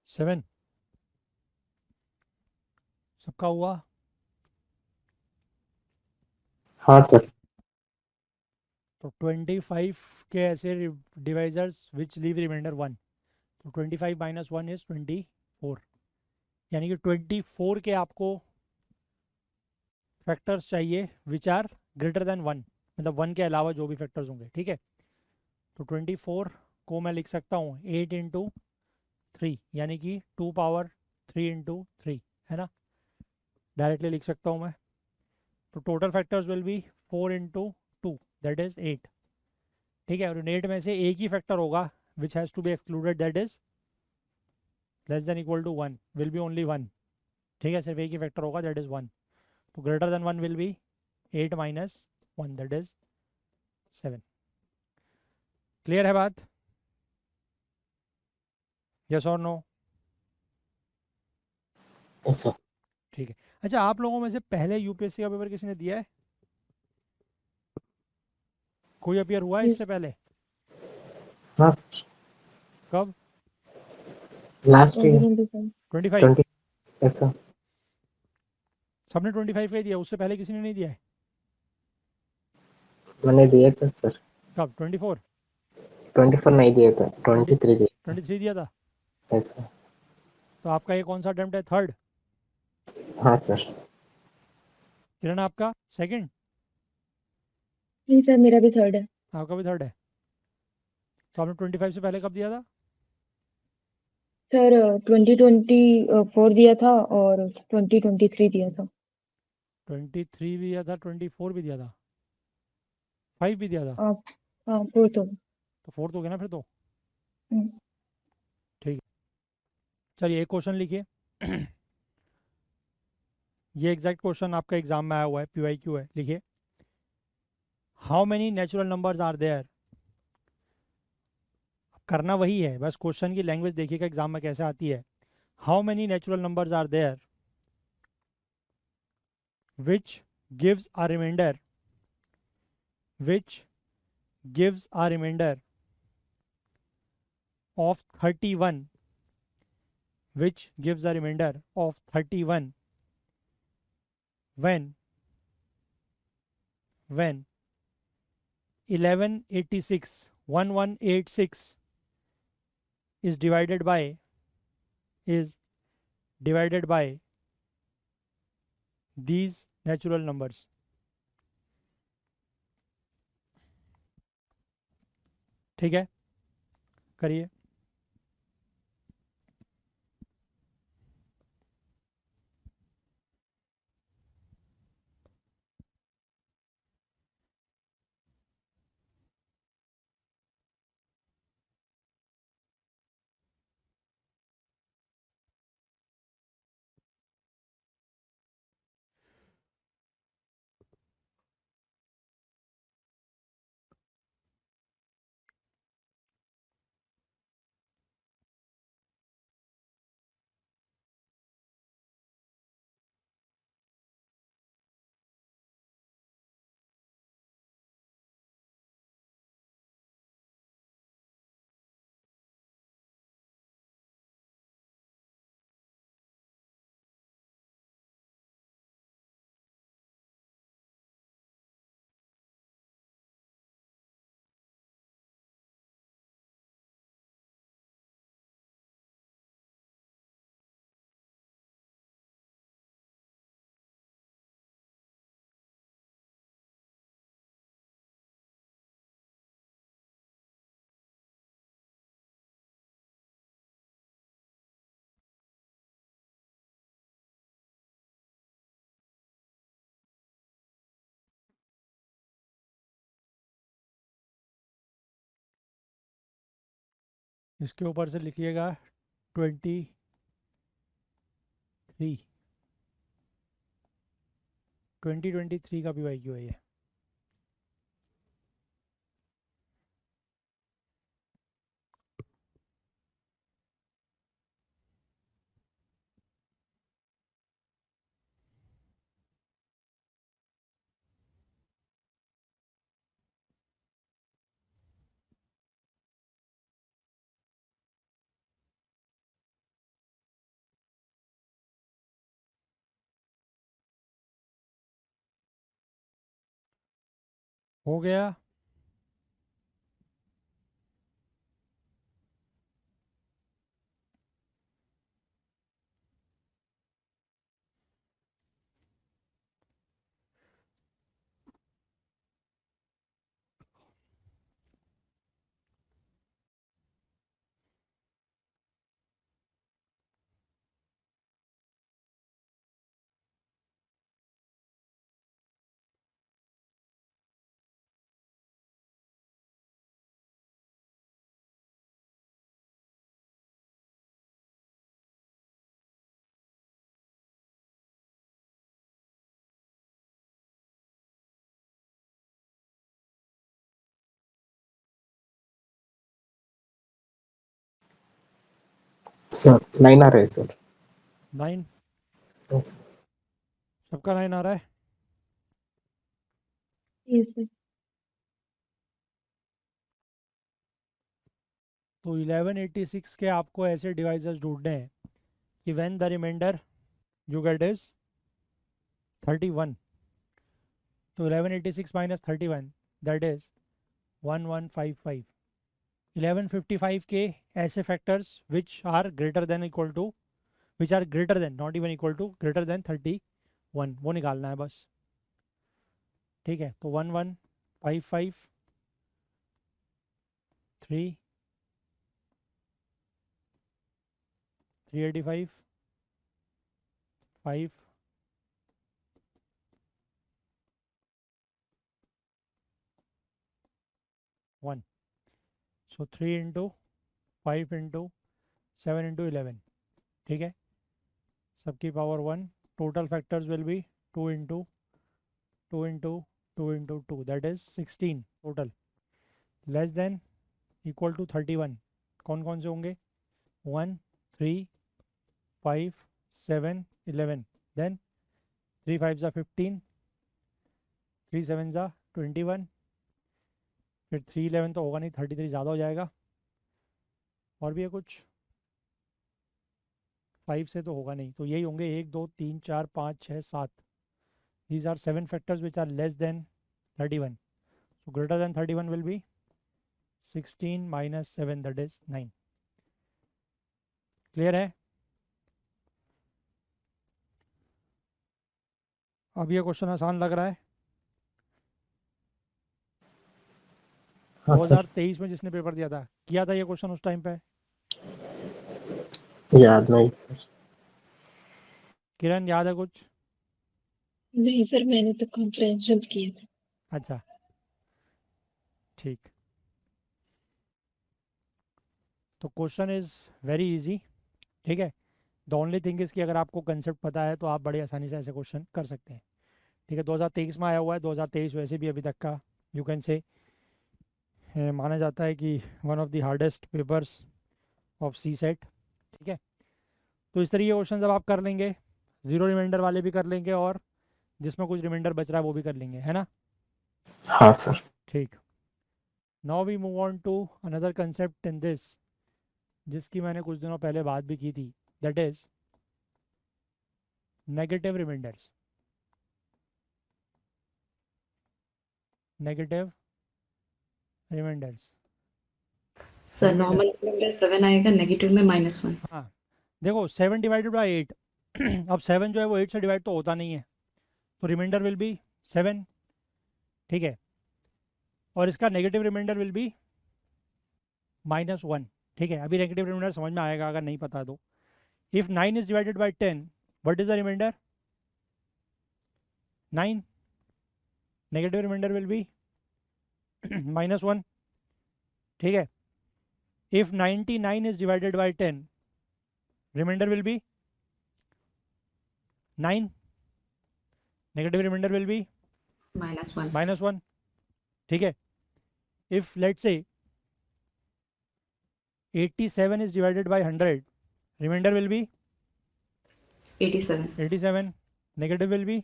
7 सबका हुआ? हाँ sir. तो 25 के ऐसे divisors विच leave remainder 1, तो 25 minus 1 is 24, यानी कि 24 के आपको फैक्टर्स चाहिए विच आर ग्रेटर देन 1, मतलब 1 के अलावा जो भी फैक्टर्स होंगे, ठीक है। तो 24 को मैं लिख सकता हूँ 8 इंटू 3, यानी कि 2 पावर 3 इंटू 3, है ना, डायरेक्टली लिख सकता हूँ मैं। तो total factors will B 4 into 2 that is 8, ठीक है। और 8 में से एक ही फैक्टर होगा which has to be excluded that is less than equal to 1, will be only 1, ठीक है, सिर्फ एक ही फैक्टर होगा दैट इज 1। तो greater than 1 will be 8 minus 1 that is 7। Clear है बात? यस और नो? Yes sir. ठीक है। अच्छा, आप लोगों में से पहले यूपीएससी का पेपर किसी ने दिया है? कोई अपियर हुआ है Yes. इससे पहले? हाँ कब? Last year 2025 25? 20। Yes sir. सबने 25 का ही दिया, उससे पहले किसी ने नहीं दिया है? मैंने दिया था सर। कब? 24? 24 नहीं दिया था, 20 23 दिया 23 दिया था? था। Yes sir. तो आपका ये कौन सा अटेम्प्ट है? थर्ड? हाँ सर। किरण आपका सेकंड? नहीं सर, मेरा भी 3rd है। आपका भी थर्ड है। तो आपने 25 से पहले कब दिया था? सर 2024 दिया था और 2023 दिया था। 23 भी दिया था, 24 भी दिया था, 5 भी दिया था, आप हाँ 4th हो। तो 4 हो गया ना फिर तो। हम्म, ठीक है, चलिए एक क्वेश्चन लिखिए ये एग्जैक्ट क्वेश्चन आपका एग्जाम में आया हुआ है, पीवाईक्यू है, लिखिए। How many natural numbers are there, करना वही है, बस क्वेश्चन की लैंग्वेज देखिएगा एग्जाम में कैसे आती है। How many natural numbers are there which gives a remainder of 31, which gives a remainder of 31 when 1186 is divided by these natural numbers. ठीक है, करिए. इसके ऊपर से लिखिएगा 23 2023 का PYQ है ये. हो गया. सर 9 आ रहे हैं सर. 9 Yes. सबका 9 आ रहा है. Yes sir. तो 1186 के आपको ऐसे डिवाइसेस ढूंढने हैं कि when the remainder you get is 31. तो 1186 माइनस 31 दैट इज 1155. 1155 के ऐसे factors which are greater than equal to which are greater than not even equal to greater than 31 वो निकालना है बस. ठीक है, तो 1155 3 385 5 1. So 3 into 5 into 7 into 11. ठीक है, सबकी power 1. Total factors will be 2 into 2 into 2 into 2 that is 16 total. Less than equal to 31 कौन कौन से होंगे? 1 3 5 7 11 देन 3 5 ज़ा 15, 3 7 ज़ा 21, फिर 3 11 तो होगा नहीं, 33 ज़्यादा हो जाएगा। और भी है कुछ? 5 से तो होगा नहीं, तो यही होंगे 1 2 3 4 5 6 7। These are 7 factors which are less than 31. So greater than 31 will be 16 minus 7, that is 9. Clear है? अब ये क्वेश्चन आसान लग रहा है। हाँ सर 2023 में जिसने पेपर दिया था, किया था ये क्वेश्चन उस टाइम पे? याद नहीं सर। किरण याद है कुछ? नहीं सर, मैंने तो कॉम्प्रहेंशन किए थे। अच्छा ठीक। तो क्वेश्चन इज़ वेरी इजी, ठीक है। द ओनली थिंग इज़ कि अगर आपको कंसेप्ट पता है तो आप बड़ी आसानी से ऐसे क्वेश्चन कर सकते हैं, ठीक है। 2023 में आया हुआ है, 2023 वैसे भी अभी तक का यू कैन से माना जाता है कि one of the hardest papers of CSAT, ठीक है। तो इस तरीके के क्वेश्चन जब आप कर लेंगे, ज़ीरो रिमाइंडर वाले भी कर लेंगे और जिसमें कुछ रिमाइंडर बच रहा है वो भी कर लेंगे, है ना? हाँ सर। ठीक। Now we move on to another concept in this, जिसकी मैंने कुछ दिनों पहले बात भी की थी, that is negative remainders. Negative remainders. Sir Remainder. Normal में 7 आएगा, नेगेटिव में -1। हाँ देखो 7 डिवाइडेड बाई 8 अब 7 जो है वो 8 से डिवाइड तो होता नहीं है, तो रिमाइंडर विल बी 7, ठीक है। और इसका नेगेटिव रिमाइंडर विल बी -1, ठीक है। अभी नेगेटिव रिमाइंडर समझ में आएगा अगर नहीं पता तो। If 9 is divided by 10, what is the remainder? 9। Negative remainder will be -1, ठीक है। If 99 is divided by 10, remainder will be 9, negative remainder will be -1। -1, ठीक है। if let's say 87 is divided by 100, remainder will be 87 87, negative will be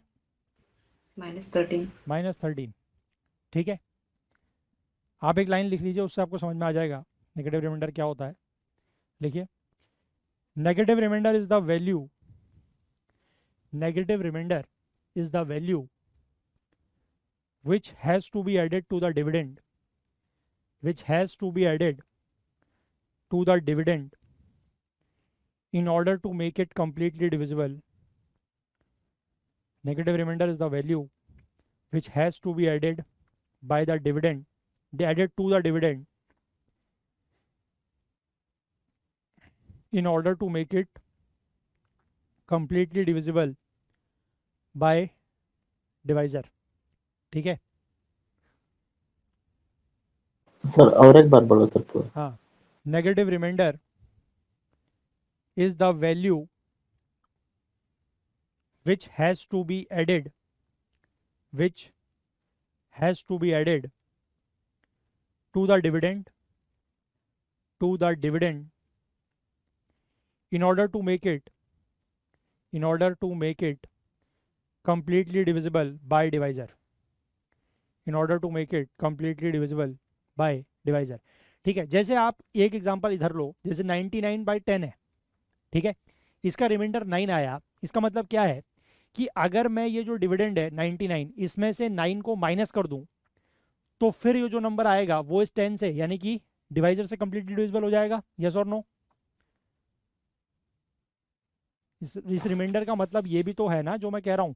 -13। -13, ठीक है। आप एक line लिख लीजिए, उससे आपको समझ में आ जाएगा नेगेटिव रिमाइंडर क्या होता है। लिखिए, negative remainder is the value, negative remainder is the value which has to be added to the dividend, which has to be added to the dividend in order to make it completely divisible. Negative remainder is the value which has to be added by the dividend, added to the dividend in order to make it completely divisible by divisor, ठीक है। Sir और एक बार बोलो sir पूरा। हाँ, negative remainder is the value which has to be added, which has to be added to the dividend, to the dividend in order to make it, in order to make it completely divisible by divisor, in order to make it completely divisible by divisor, ठीक है। जैसे आप एक example इधर लो, जैसे 99/10 है, ठीक है। इसका रिमाइंडर 9 आया, इसका मतलब क्या है कि अगर मैं ये जो डिविडेंड है 99, इसमें से 9 को माइनस कर दूं तो फिर ये जो नंबर आएगा वो इस 10 से, यानी कि डिवाइजर से कंप्लीटली डिविजिबल हो जाएगा। यस और नो? इस रिमाइंडर का मतलब ये भी तो है ना जो मैं कह रहा हूं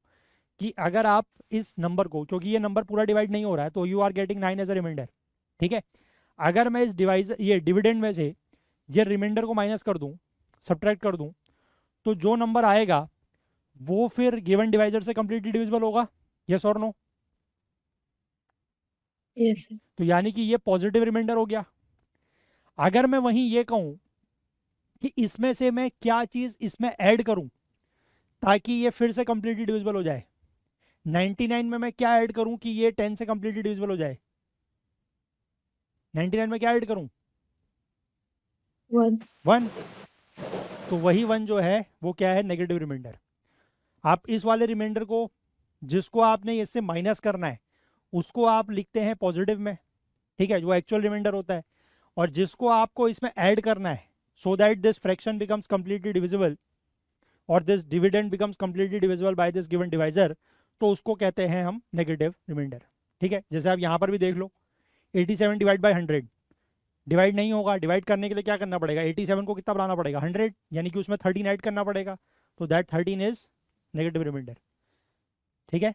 कि अगर आप इस नंबर को, क्योंकि ये नंबर पूरा डिवाइड नहीं हो रहा है, तो you are getting 9 as a remainder, ठीक है। अगर मैं इस डिवाइजर, ये डिविडेंड में से ये रिमाइंडर को माइनस कर दूं, सब्ट्रैक्ट कर दूं, तो जो नंबर आएगा वो फिर गिवन डिवाइजर से कंप्लीटली डिविजिबल होगा। यस और नो? Yes sir. तो यानी कि ये पॉजिटिव रिमाइंडर हो गया। अगर मैं वहीं ये कहूं कि इसमें से मैं क्या चीज इसमें ऐड करूं ताकि ये फिर से कंप्लीटली डिविजिबल हो जाए, 99 में मैं क्या ऐड करूं कि ये 10 से कंप्लीटली डिविजिबल हो जाए? 99 में क्या ऐड करूं? 1। तो वही 1 जो है वो क्या है? Negative remainder. आप इस वाले रिमाइंडर को जिसको आपने इससे माइनस करना है उसको आप लिखते हैं पॉजिटिव में, ठीक है, जो एक्चुअल रिमाइंडर होता है, और जिसको आपको इसमें ऐड करना है so that this fraction becomes completely divisible और this dividend becomes completely divisible by this given divisor, तो उसको कहते हैं हम नेगेटिव रिमाइंडर। ठीक है, जैसे आप यहाँ पर भी देख लो 87 डिवाइड बाय 100 डिवाइड नहीं होगा, डिवाइड करने के लिए क्या करना पड़ेगा, 87 को कितना बनाना पड़ेगा 100, यानी कि उसमें 13 ऐड करना पड़ेगा, तो दैट 13 इज नेगेटिव रिमाइंडर। ठीक है,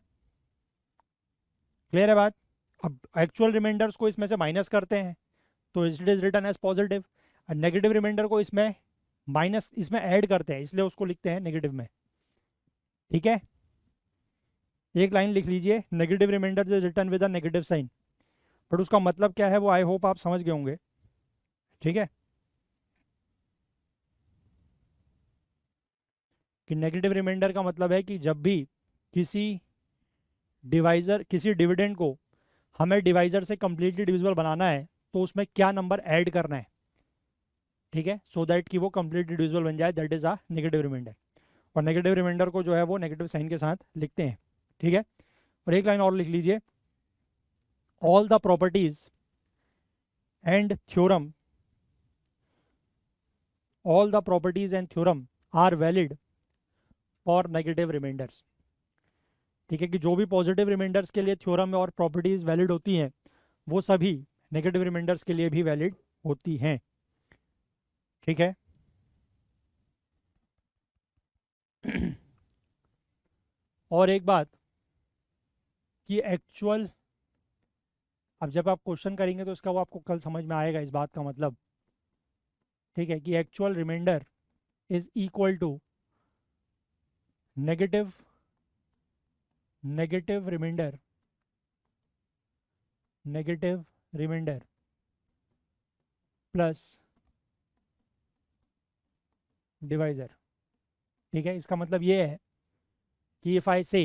क्लियर है बात। अब एक्चुअल रिमाइंडर्स को इसमें से माइनस करते हैं तो it is written as positive, और नेगेटिव रिमाइंडर को इसमें माइनस इसमें ऐड करते हैं इसलिए उसको लिखते हैं नेगेटिव में। ठीक है, एक लाइन लिख लीजिए, negative remainder is written with a negative sign, but उसका मतलब क्या है वो आई होप आप समझ गए होंगे। ठीक है, कि नेगेटिव रिमाइंडर का मतलब है कि जब भी किसी डिविडेंड को हमें डिवाइजर से कंप्लीटली डिविजिबल बनाना है तो उसमें क्या नंबर ऐड करना है, ठीक है, सो दैट कि वो कंप्लीटली डिविजिबल बन जाए, that is a negative remainder. और नेगेटिव रिमाइंडर को जो है वो नेगेटिव साइन के साथ लिखते हैं। ठीक है, और एक लाइन और लिख लीजिए, all the properties and theorem are valid for negative remainders. ठीक है, कि जो भी पॉजिटिव रिमाइंडर्स के लिए थ्योरम और प्रॉपर्टीज वैलिड होती हैं वो सभी नेगेटिव रिमाइंडर्स के लिए भी वैलिड होती हैं। ठीक है, और एक बात कि एक्चुअल, अब जब आप क्वेश्चन करेंगे तो इसका वो आपको कल समझ में आएगा इस बात का मतलब। ठीक है, कि actual remainder is equal to negative remainder plus divisor. ठीक है, इसका मतलब ये है कि इफ आई से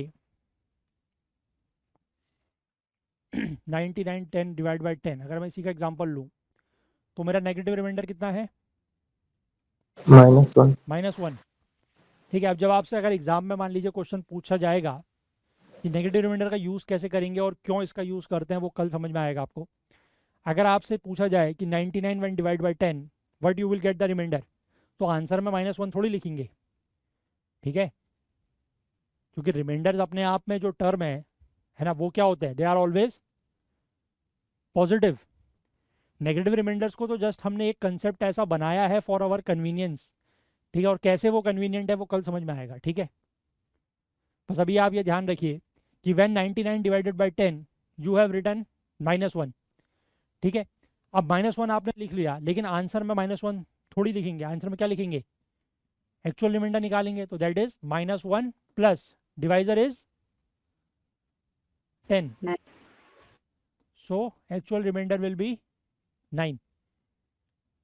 99 10 डिवाइड बाई 10, अगर मैं इसी का एग्जांपल लूँ तो मेरा नेगेटिव रिमाइंडर कितना है, -1। -1। ठीक है, अब जब आपसे अगर एग्जाम में मान लीजिए क्वेश्चन पूछा जाएगा कि नेगेटिव रिमाइंडर का यूज़ कैसे करेंगे और क्यों इसका यूज़ करते हैं, वो कल समझ में आएगा आपको। अगर आपसे पूछा जाए कि 99 when divide by 10 what you will get the remainder, तो आंसर में -1 थोड़ी लिखेंगे। ठीक है, क्योंकि रिमाइंडर्स अपने आप में जो टर्म है ना, वो क्या होते हैं, they are always positive. Negative remainders को तो जस्ट हमने एक कंसेप्ट ऐसा बनाया है फॉर आवर कन्वीनियंस। ठीक है, और कैसे वो कन्वीनियंट है वो कल समझ में आएगा। ठीक है, बस अभी आप ये ध्यान रखिए कि when 99 divided by 10 you have written -1। ठीक है, अब -1 आपने लिख लिया, लेकिन आंसर में -1 थोड़ी लिखेंगे, आंसर में क्या लिखेंगे, एक्चुअल रिमाइंडर निकालेंगे, तो that is -1 plus divisor is 10, so actual remainder will be 9।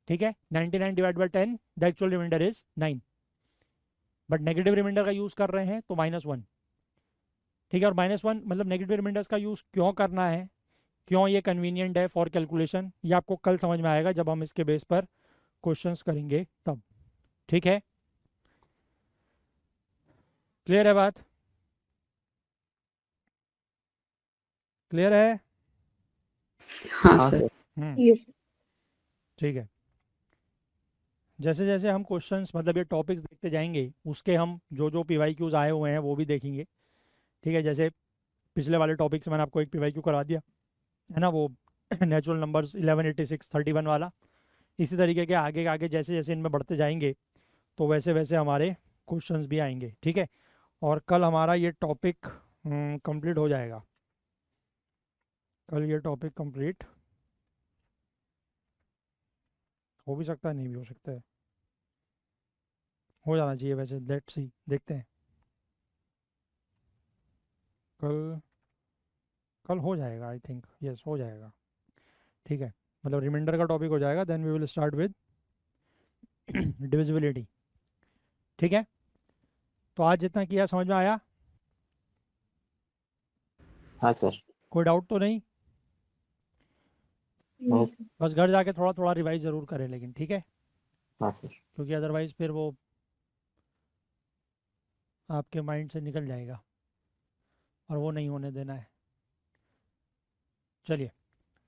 ठीक है, 99 divide by 10 the actual remainder is 9, but negative remainder का यूज़ कर रहे हैं तो -1। ठीक है, और -1 मतलब नेगेटिव रिमाइंडर्स का यूज़ क्यों करना है, क्यों ये कन्वीनियंट है फॉर कैलकुलेशन, ये आपको कल समझ में आएगा जब हम इसके बेस पर क्वेश्चंस करेंगे तब। ठीक है, क्लियर है बात, क्लियर है। हाँ हाँ सर। सर। यस ठीक है, जैसे जैसे हम क्वेश्चंस मतलब ये टॉपिक्स देखते जाएंगे उसके हम जो जो PYQs आए हुए हैं वो भी देखेंगे। ठीक है, जैसे पिछले वाले टॉपिक से मैंने आपको एक PYQ करा दिया है ना, वो नेचुरल नंबर्स 1186 31 वाला। इसी तरीके के आगे आगे जैसे जैसे इनमें बढ़ते जाएंगे तो वैसे वैसे हमारे क्वेश्चंस भी आएंगे। ठीक है, और कल हमारा ये टॉपिक कंप्लीट हो जाएगा, कल ये टॉपिक कंप्लीट हो भी सकता है, नहीं भी हो सकता है, हो जाना चाहिए वैसे, लेट्स सी, देखते हैं। कल हो जाएगा, आई थिंक, यस हो जाएगा। ठीक है, मतलब रिमाइंडर का टॉपिक हो जाएगा, then we will start with divisibility. ठीक है, तो आज जितना किया समझ में आया, हाँ सर। कोई डाउट तो नहीं, हाँ यस बस घर जाके थोड़ा थोड़ा रिवाइज ज़रूर करें लेकिन। ठीक है, हाँ सर। क्योंकि अदरवाइज फिर वो आपके माइंड से निकल जाएगा। और वो नहीं होने देना है। चलिए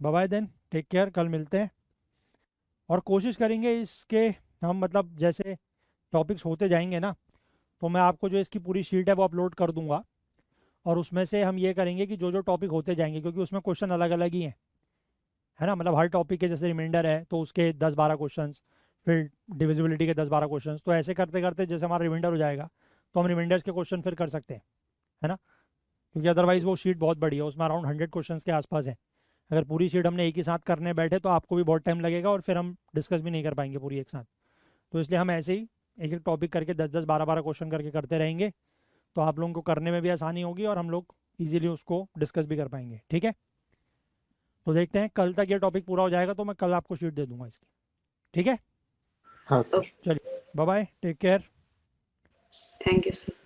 bye bye then, take care, कल मिलते हैं। और कोशिश करेंगे इसके हम मतलब जैसे टॉपिक्स होते जाएंगे ना, तो मैं आपको जो इसकी पूरी शीट है वो अपलोड कर दूंगा, और उसमें से हम ये करेंगे कि जो जो टॉपिक होते जाएंगे, क्योंकि उसमें क्वेश्चन अलग अलग ही हैं, है ना, मतलब हर टॉपिक के जैसे रिमाइंडर है तो उसके 10-12 क्वेश्चंस, फिर डिविजिबिलिटी के 10-12 क्वेश्चंस, तो ऐसे करते करते जैसे हमारा रिमाइंडर हो जाएगा तो हम रिमाइंडर्स के क्वेश्चन फिर कर सकते हैं, है ना, क्योंकि अदरवाइज़ वो शीट बहुत बड़ी है, उसमें अराउंड 100 क्वेश्चन के आसपास है। अगर पूरी शीट हमने एक ही साथ करने बैठे तो आपको भी बहुत टाइम लगेगा और फिर हम डिस्कस भी नहीं कर पाएंगे पूरी एक साथ। तो इसलिए हम ऐसे ही एक एक टॉपिक करके 10-10, 12-12 क्वेश्चन करके करते रहेंगे, तो आप लोगों को करने में भी आसानी होगी और हम लोग इजीली उसको डिस्कस भी कर पाएंगे। ठीक है, तो देखते हैं कल तक ये टॉपिक पूरा हो जाएगा तो मैं कल आपको शीट दे दूंगा इसकी। ठीक है, हाँ सर। चलिए bye bye, take care. Thank you sir.